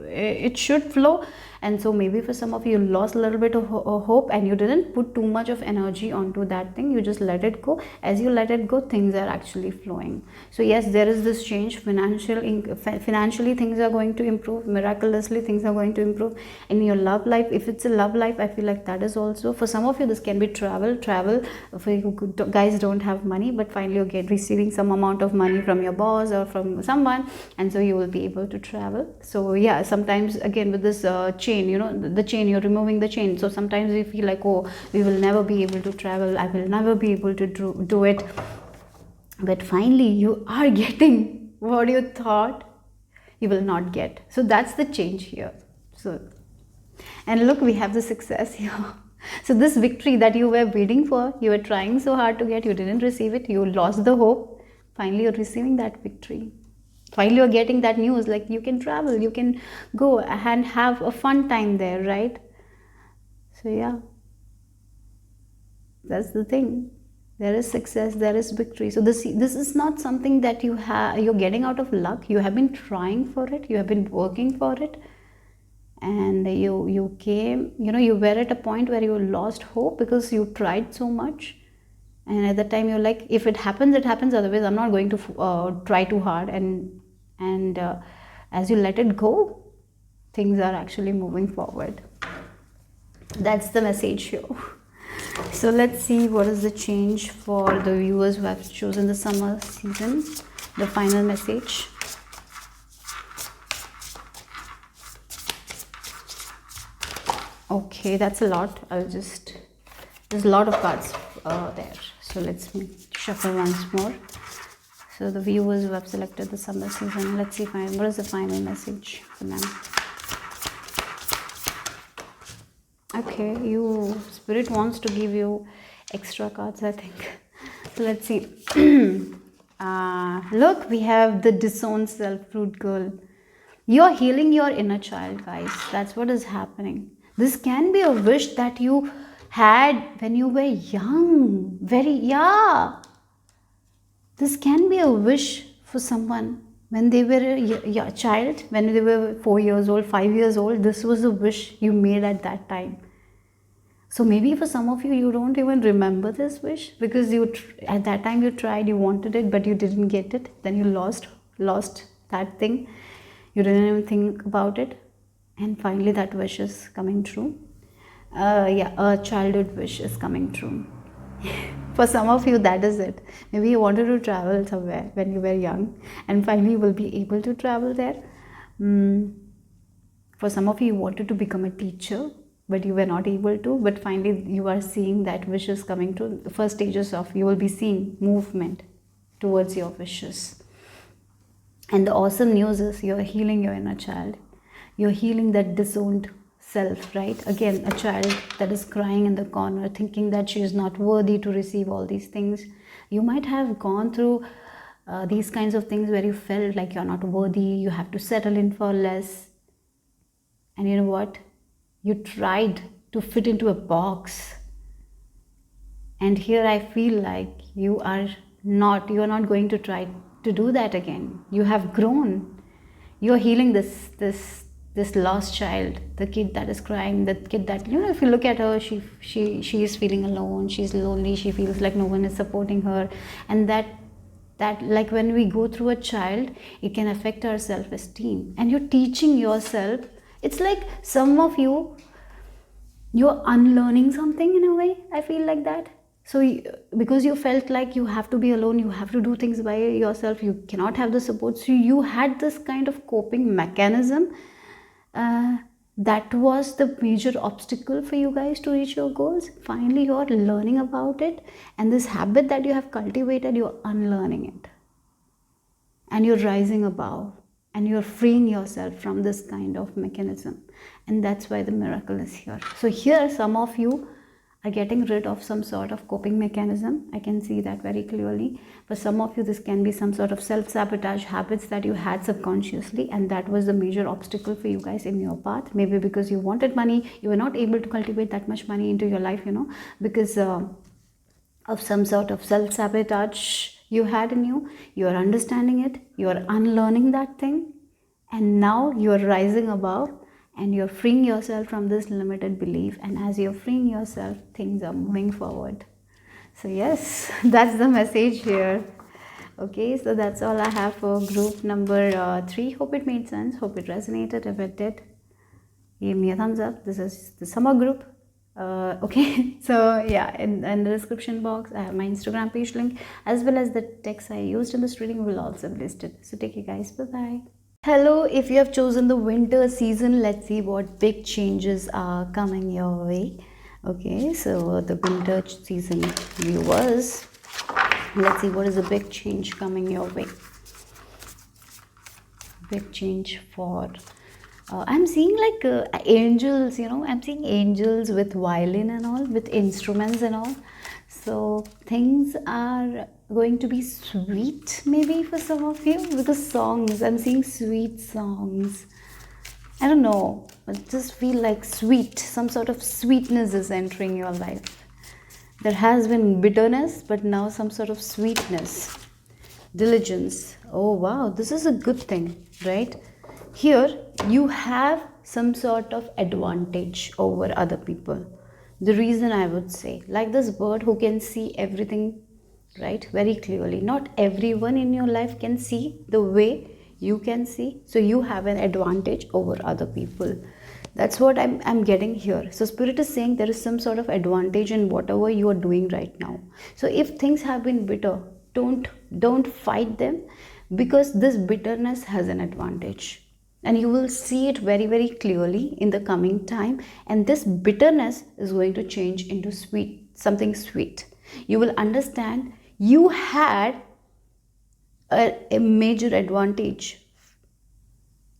it should flow. And so maybe for some of you, lost a little bit of hope, and you didn't put too much of energy onto that thing, you just let it go. As you let it go, things are actually flowing. So yes, there is this change. Financially things are going to improve, miraculously things are going to improve. In your love life, if it's a love life, I feel like that is also, for some of you, this can be travel. For you guys don't have money, but finally you receiving some amount of money from your boss or from someone, and so you will be able to travel. So yeah, sometimes again with this chain, the chain, you're removing the chain. So sometimes we feel like, oh, we will never be able to travel, I will never be able to do it, but finally you are getting what you thought you will not get. So that's the change here. So, and look, we have the success here. So this victory that you were waiting for, you were trying so hard to get, you didn't receive it, you lost the hope, finally you're receiving that victory. Finally you're getting that news, like you can travel, you can go and have a fun time there, right? So yeah, that's the thing. There is success, there is victory. So this is not something that you're getting out of luck. You have been trying for it, you have been working for it, and you came, you were at a point where you lost hope because you tried so much. And at that time you're like, if it happens, it happens, otherwise I'm not going to try too hard. And as you let it go, things are actually moving forward. That's the message here. So let's see what is the change for the viewers who have chosen the summer season, the final message. Okay, that's a lot. There's a lot of cards there. So let's shuffle once more. So the viewers who have selected the summer season, let's see what is the final message for them. Okay, Spirit wants to give you extra cards, I think. So let's see. Look, we have the disowned self, fruit girl. You're healing your inner child, guys. That's what is happening. This can be a wish that you had when you were young. This can be a wish for someone when they were a child, when they were 4 years old, 5 years old. This was a wish you made at that time. So maybe for some of you, you don't even remember this wish because at that time you tried, you wanted it, but you didn't get it. Then you lost that thing. You didn't even think about it. And finally that wish is coming true. A childhood wish is coming true. For some of you, that is it. Maybe you wanted to travel somewhere when you were young, and finally you will be able to travel there. For some of you, you wanted to become a teacher, but you were not able to. But finally you are seeing that wish is coming true. The first stages of you will be seeing movement towards your wishes. And the awesome news is you're healing your inner child. You're healing that disowned self, right? Again, a child that is crying in the corner, thinking that she is not worthy to receive all these things. You might have gone through these kinds of things where you felt like you're not worthy, you have to settle in for less. And you know what? You tried to fit into a box. And here I feel like you are not going to try to do that again. You have grown. You're healing this lost child, the kid that is crying, the kid that, if you look at her, she is feeling alone, she's lonely, she feels like no one is supporting her. And that like when we go through a child, it can affect our self-esteem. And you're teaching yourself. It's like some of you're unlearning something in a way. I feel like that. So because you felt like you have to be alone, you have to do things by yourself, you cannot have the support. So you had this kind of coping mechanism. That was the major obstacle for you guys to reach your goals. Finally, you're learning about it. And this habit that you have cultivated, you're unlearning it. And you're rising above. And you're freeing yourself from this kind of mechanism. And that's why the miracle is here. So here, some of you are getting rid of some sort of coping mechanism. I can see that very clearly. For some of you, this can be some sort of self-sabotage habits that you had subconsciously, and that was the major obstacle for you guys in your path. Maybe because you wanted money, you were not able to cultivate that much money into your life, because of some sort of self-sabotage you had in you. You are understanding it, you are unlearning that thing, and now you are rising above. And you're freeing yourself from this limited belief. And as you're freeing yourself, things are moving forward. So yes, that's the message here. Okay, so that's all I have for group number 3. Hope it made sense. Hope it resonated. If it did, give me a thumbs up. This is the summer group. Okay, so yeah, in the description box, I have my Instagram page link, as well as the text I used in this reading will also be listed. So take care, guys. Bye-bye. Hello, if you have chosen the winter season, let's see what big changes are coming your way. Okay, so the winter season viewers, let's see what is the big change coming your way. Big change for I'm seeing like angels, I'm seeing angels with violin and all, with instruments and all. So things are going to be sweet, maybe for some of you, because songs, I'm seeing sweet songs. I don't know, but just feel like sweet, some sort of sweetness is entering your life. There has been bitterness, but now some sort of sweetness. Diligence. Oh wow, this is a good thing, right? Here you have some sort of advantage over other people. The reason I would say, like this bird who can see everything, right, very clearly. Not everyone in your life can see the way you can see, so you have an advantage over other people. That's what I'm getting here. So spirit is saying there is some sort of advantage in whatever you are doing right now. So if things have been bitter, don't fight them, because this bitterness has an advantage, and you will see it very, very clearly in the coming time. And this bitterness is going to change into sweet, something sweet. You will understand you had a major advantage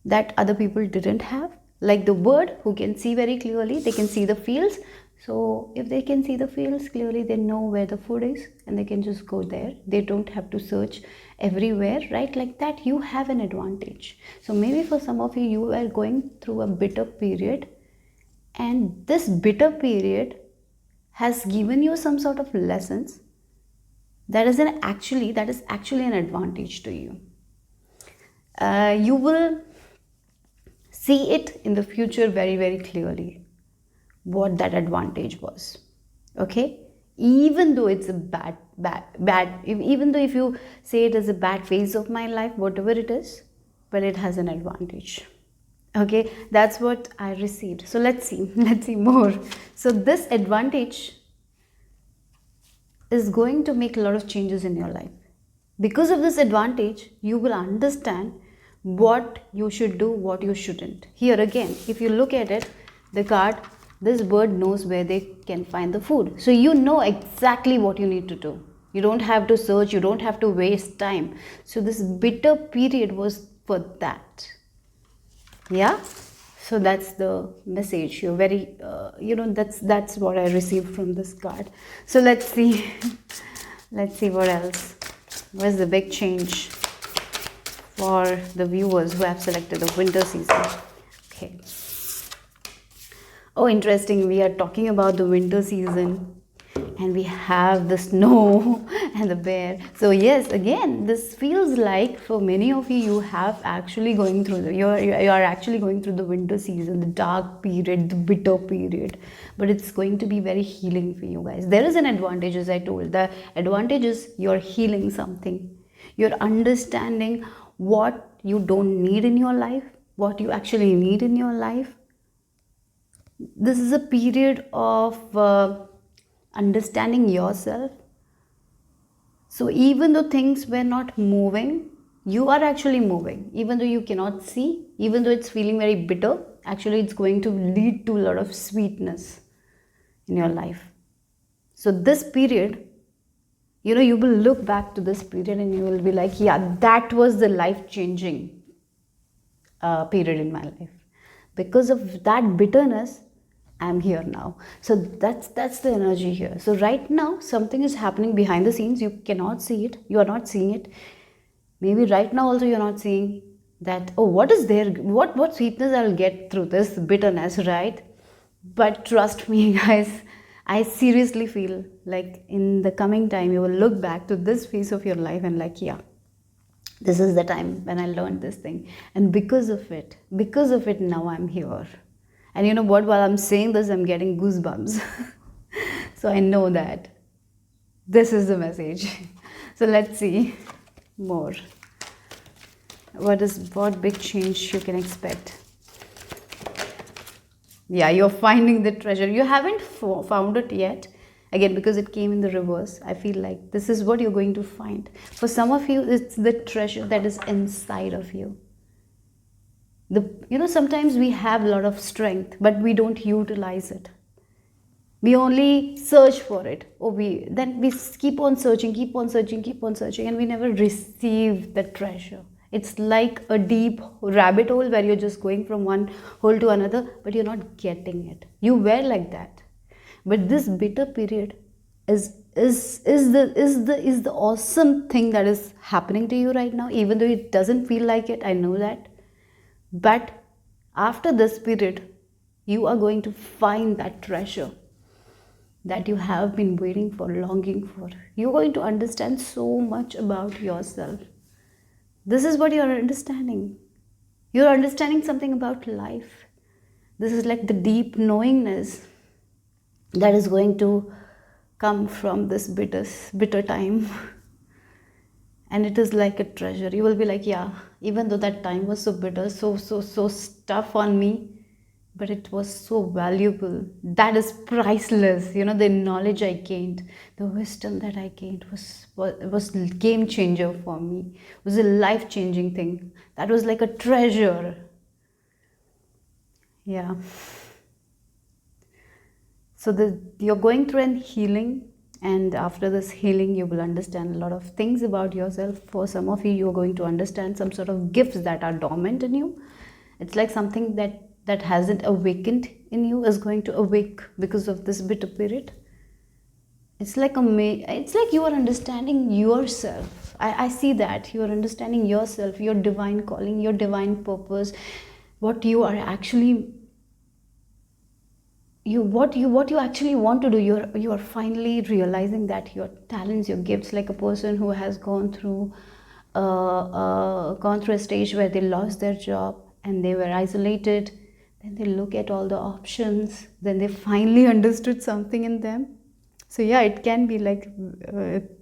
that other people didn't have. Like the bird who can see very clearly, they can see the fields. So if they can see the fields clearly, they know where the food is and they can just go there. They don't have to search everywhere, right? Like that, you have an advantage. So maybe for some of you, you are going through a bitter period, and this bitter period has given you some sort of lessons that is actually an advantage to you. You will see it in the future very, very clearly what that advantage was. Okay, even though it's a bad, even though if you say it is a bad phase of my life, whatever it is, but it has an advantage. Okay, that's what I received. So let's see more. So this advantage is going to make a lot of changes in your life. Because of this advantage, you will understand what you should do, what you shouldn't. Here again, if you look at it, the card, this bird knows where they can find the food. So you know exactly what you need to do. You don't have to search, you don't have to waste time. So this bitter period was for that. Yeah? So that's the message. You're very, that's what I received from this card. So let's see. Let's see what else. Where's the big change for the viewers who have selected the winter season? Okay. Oh, interesting. We are talking about the winter season, and we have the snow and the bear. So yes, again, this feels like for many of you, you have actually going through you are actually going through the winter season, the dark period, the bitter period. But it's going to be very healing for you guys. There is an advantage, as I told. The advantage is you're healing something. You're understanding what you don't need in your life, what you actually need in your life. This is a period of understanding yourself. So even though things were not moving, you are actually moving. Even though you cannot see, even though it's feeling very bitter, actually it's going to lead to a lot of sweetness in your life. So this period, you will look back to this period and you will be like, yeah, that was the life-changing period in my life. Because of that bitterness, I'm here now. So that's the energy here. So right now, something is happening behind the scenes. You cannot see it. You are not seeing it. Maybe right now also you're not seeing that, oh, what is there? What sweetness I'll get through this bitterness, right? But trust me, guys, I seriously feel like in the coming time, you will look back to this phase of your life and like, yeah, this is the time when I learned this thing. And because of it, now I'm here. And you know what, while I'm saying this, I'm getting goosebumps. So I know that this is the message. So let's see more. What big change you can expect? Yeah, you're finding the treasure. You haven't found it yet. Again, because it came in the reverse, I feel like this is what you're going to find. For some of you, it's the treasure that is inside of you. Sometimes we have a lot of strength, but we don't utilize it. We only search for it. Then we keep on searching, and we never receive the treasure. It's like a deep rabbit hole where you're just going from one hole to another, but you're not getting it. You were like that. But this bitter period is is the awesome thing that is happening to you right now, even though it doesn't feel like it. I know that. But after this period, you are going to find that treasure that you have been waiting for, longing for. You're going to understand so much about yourself. This is what you're understanding. You're understanding something about life. This is like the deep knowingness that is going to come from this bitter time. And it is like a treasure. You will be like, yeah, even though that time was so bitter, so tough on me, but it was so valuable. That is priceless. The knowledge I gained, the wisdom that I gained was game changer for me. It was a life changing thing. That was like a treasure. Yeah. So you're going through an healing, and after this healing, you will understand a lot of things about yourself. For some of you, you're going to understand some sort of gifts that are dormant in you. It's like something that hasn't awakened in you is going to awake because of this bitter period. It's like you are understanding yourself. I see that you are understanding yourself, your divine calling, your divine purpose, what you are actually. What you actually want to do. You are finally realizing that your talents, your gifts, like a person who has gone through a stage where they lost their job and they were isolated. Then they look at all the options. Then they finally understood something in them. So yeah, it can be like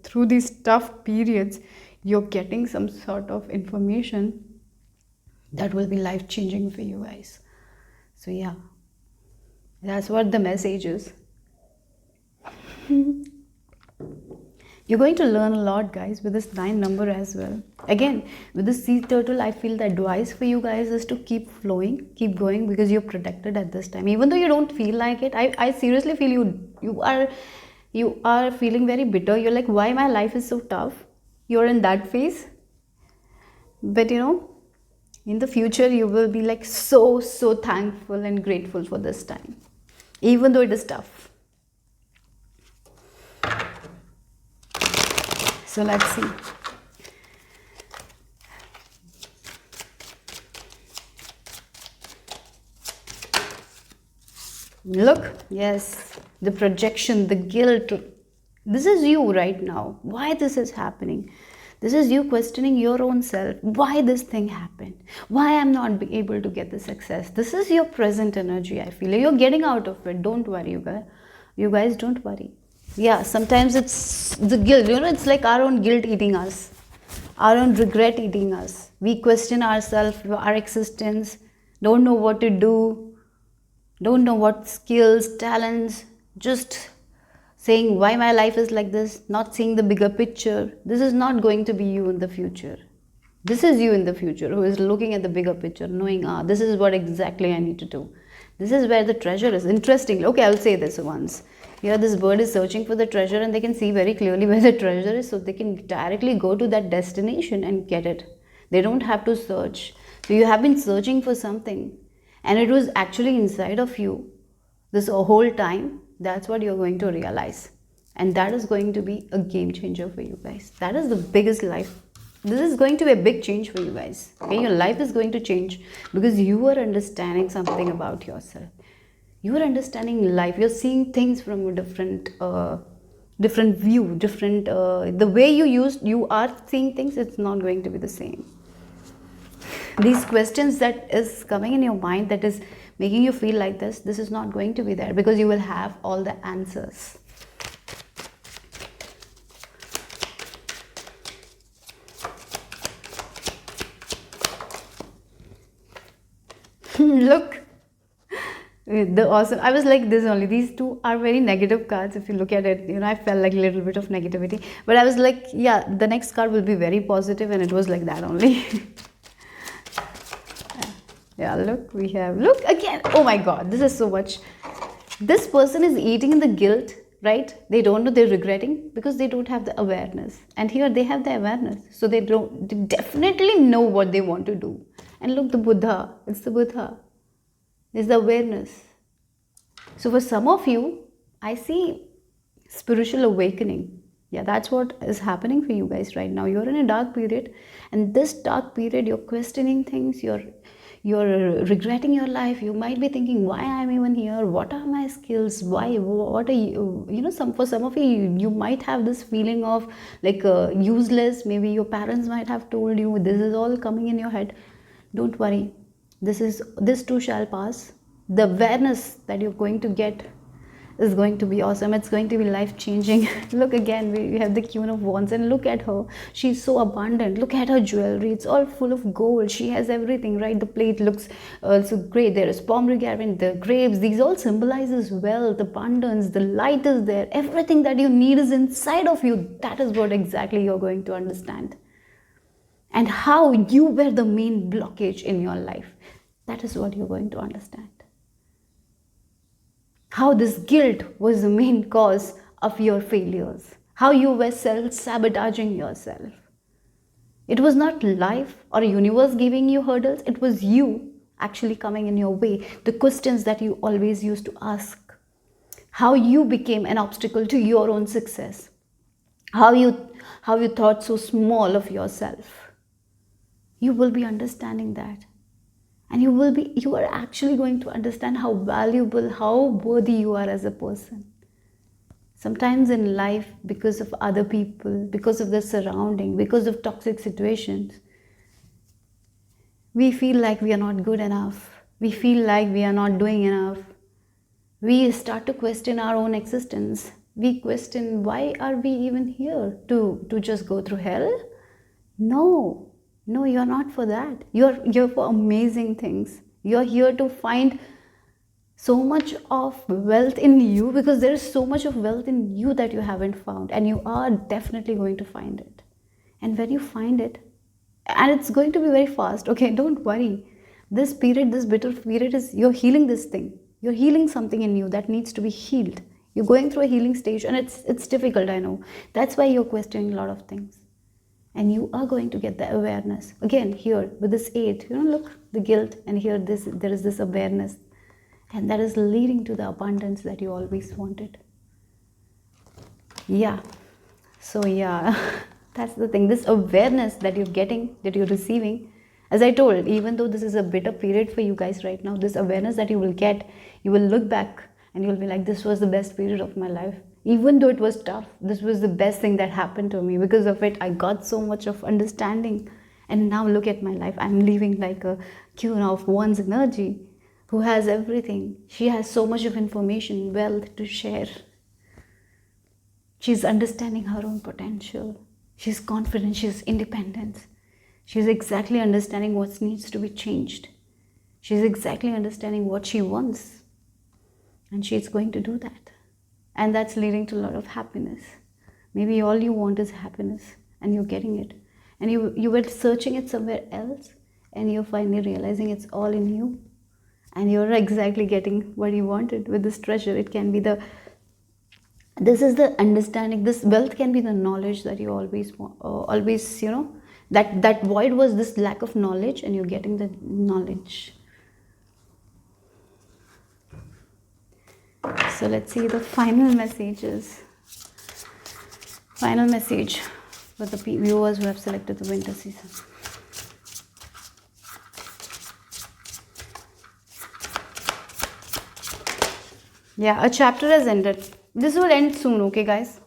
through these tough periods, you're getting some sort of information that will be life changing for you guys. So yeah. That's what the message is. You're going to learn a lot, guys, with this 9 number as well. Again, with the sea turtle, I feel the advice for you guys is to keep flowing, keep going, because you're protected at this time. Even though you don't feel like it, I seriously feel you are feeling very bitter. You're like, why my life is so tough? You're in that phase. But in the future, you will be like so thankful and grateful for this time, even though it is tough. So let's see. Look, yes, the projection, the guilt. This is you right now. Why this is happening? This is you questioning your own self. Why this thing happened? Why I'm not able to get the success? This is your present energy, I feel. You're getting out of it. Don't worry, you guys. You guys, don't worry. Yeah, sometimes it's the guilt. It's like our own guilt eating us. Our own regret eating us. We question ourselves, our existence. Don't know what to do. Don't know what skills, talents. Just saying why my life is like this, not seeing the bigger picture. This is not going to be you in the future. This is you in the future who is looking at the bigger picture, knowing, this is what exactly I need to do. This is where the treasure is. Interestingly, okay, I'll say this once. This bird is searching for the treasure, and they can see very clearly where the treasure is, so they can directly go to that destination and get it. They don't have to search. So you have been searching for something, and it was actually inside of you this whole time. That's what you're going to realize, and that is going to be a game changer for you guys. That is the biggest life. This is going to be a big change for you guys. Okay, your life is going to change because you are understanding something about yourself. You are understanding life. You're seeing things from a different view, the way you are seeing things. It's not going to be the same. These questions that is coming in your mind, that is making you feel like this is not going to be there, because you will have all the answers. Look, the awesome. I was like this only. These two are very negative cards. If you look at it, I felt like a little bit of negativity. But I was like, yeah, the next card will be very positive, and it was like that only. Yeah, look, look again. Oh my God, this is so much. This person is eating the guilt, right? They don't know, they're regretting because they don't have the awareness. And here they have the awareness. So they definitely know what they want to do. And look, the Buddha, it's the Buddha. It's the awareness. So for some of you, I see spiritual awakening. Yeah, that's what is happening for you guys right now. You're in a dark period, and this dark period, you're questioning things, you're regretting your life. You might be thinking, why I'm even here, what are my skills, why, what are you know, some, for some of you, you might have this feeling of like useless. Maybe your parents might have told you, this is all coming in your head. Don't worry, this too shall pass. The awareness that you're going to get is going to be awesome. It's going to be life changing. Look, again, we have the Queen of Wands, and look at her. She's so abundant. Look at her jewelry. It's all full of gold. She has everything, right? The plate looks so great. There is pomegranate, the grapes. These all symbolizes wealth, abundance. The light is there. Everything that you need is inside of you. That is what exactly you're going to understand. And how you were the main blockage in your life. That is what you're going to understand. How this guilt was the main cause of your failures. How you were self-sabotaging yourself. It was not life or universe giving you hurdles. It was you actually coming in your way. The questions that you always used to ask. How you became an obstacle to your own success. How you thought so small of yourself. You will be understanding that. And you are actually going to understand how valuable, how worthy you are as a person. Sometimes in life, because of other people, because of the surrounding, because of toxic situations, we feel like we are not good enough. We feel like we are not doing enough. We start to question our own existence. We question, why are we even here? To just go through hell? No. No, you're not for that. You're for amazing things. You're here to find so much of wealth in you, because there is so much of wealth in you that you haven't found, and you are definitely going to find it. And when you find it, and it's going to be very fast, okay, don't worry. This period, this bitter period, is you're healing this thing. You're healing something in you that needs to be healed. You're going through a healing stage, and it's difficult, I know. That's why you're questioning a lot of things. And you are going to get the awareness. Again, here with this 8, look, the guilt, and here there is this awareness. And that is leading to the abundance that you always wanted. Yeah. So yeah, that's the thing. This awareness that you're getting, that you're receiving, as I told, even though this is a bitter period for you guys right now, this awareness that you will get, you will look back and you'll be like, this was the best period of my life. Even though it was tough, this was the best thing that happened to me. Because of it, I got so much of understanding. And now look at my life. I'm living like a Queen of Wands energy who has everything. She has so much of information, wealth to share. She's understanding her own potential. She's confident, she's independent. She's exactly understanding what needs to be changed. She's exactly understanding what she wants. And she's going to do that. And that's leading to a lot of happiness. Maybe all you want is happiness, and you're getting it. And you were searching it somewhere else, and you're finally realizing it's all in you. And you're exactly getting what you wanted with this treasure. It can be this is the understanding. This wealth can be the knowledge that you always that void was this lack of knowledge, and you're getting the knowledge. So let's see the final messages. Final message for the viewers who have selected the winter season. Yeah, a chapter has ended. This will end soon, okay, guys?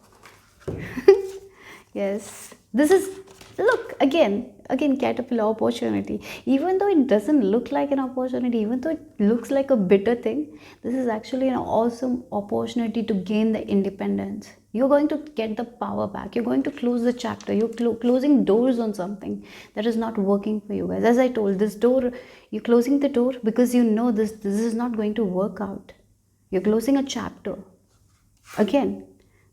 Yes. This is, look, again, caterpillar opportunity. Even though it doesn't look like an opportunity, even though it looks like a bitter thing, this is actually an awesome opportunity to gain the independence. You're going to get the power back. You're going to close the chapter. You're closing doors on something that is not working for you guys. As I told, this door, you're closing the door because you know this is not going to work out. You're closing a chapter. Again,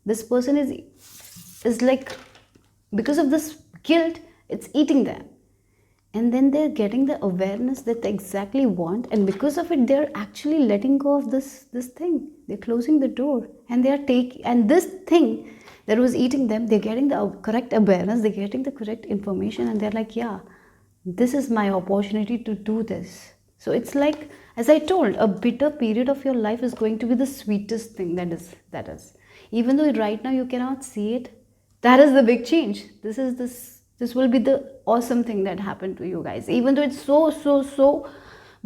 this person is like, because of this guilt, it's eating them. And then they're getting the awareness that they exactly want, and because of it, they're actually letting go of this thing. They're closing the door, and they are and this thing that was eating them, they're getting the correct awareness, they're getting the correct information, and they're like, yeah, this is my opportunity to do this. So it's like, as I told, a bitter period of your life is going to be the sweetest thing that is. even though right now you cannot see it. That is the big change. This will be the awesome thing that happened to you guys, even though it's so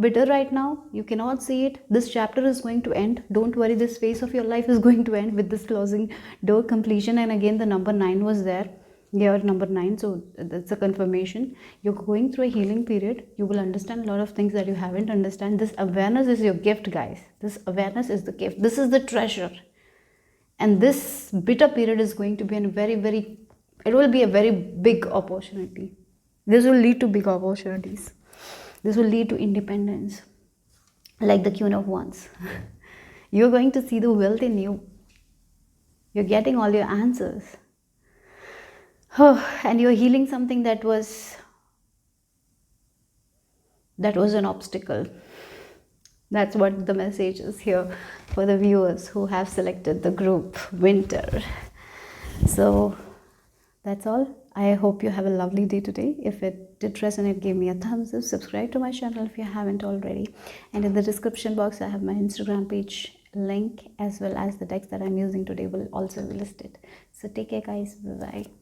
bitter right now. You cannot see it. This chapter is going to end. Don't worry, this phase of your life is going to end with this closing door completion. And again, the number 9 was there. You're number 9, so that's a confirmation. You're going through a healing period. You will understand a lot of things that you haven't understand. This awareness is your gift, guys. This awareness is the gift. This is the treasure. And this bitter period is going to be a very, it will be a very big opportunity. This will lead to big opportunities. This will lead to independence, like the Queen of Wands. You're going to see the wealth in you. You're getting all your answers. And you're healing something that was an obstacle. That's what the message is here for the viewers who have selected the group Winter. So that's all. I hope you have a lovely day today. If it did resonate, give me a thumbs up. Subscribe to my channel if you haven't already. And in the description box, I have my Instagram page link, as well as the text that I'm using today will also be listed. So take care, guys. Bye-bye.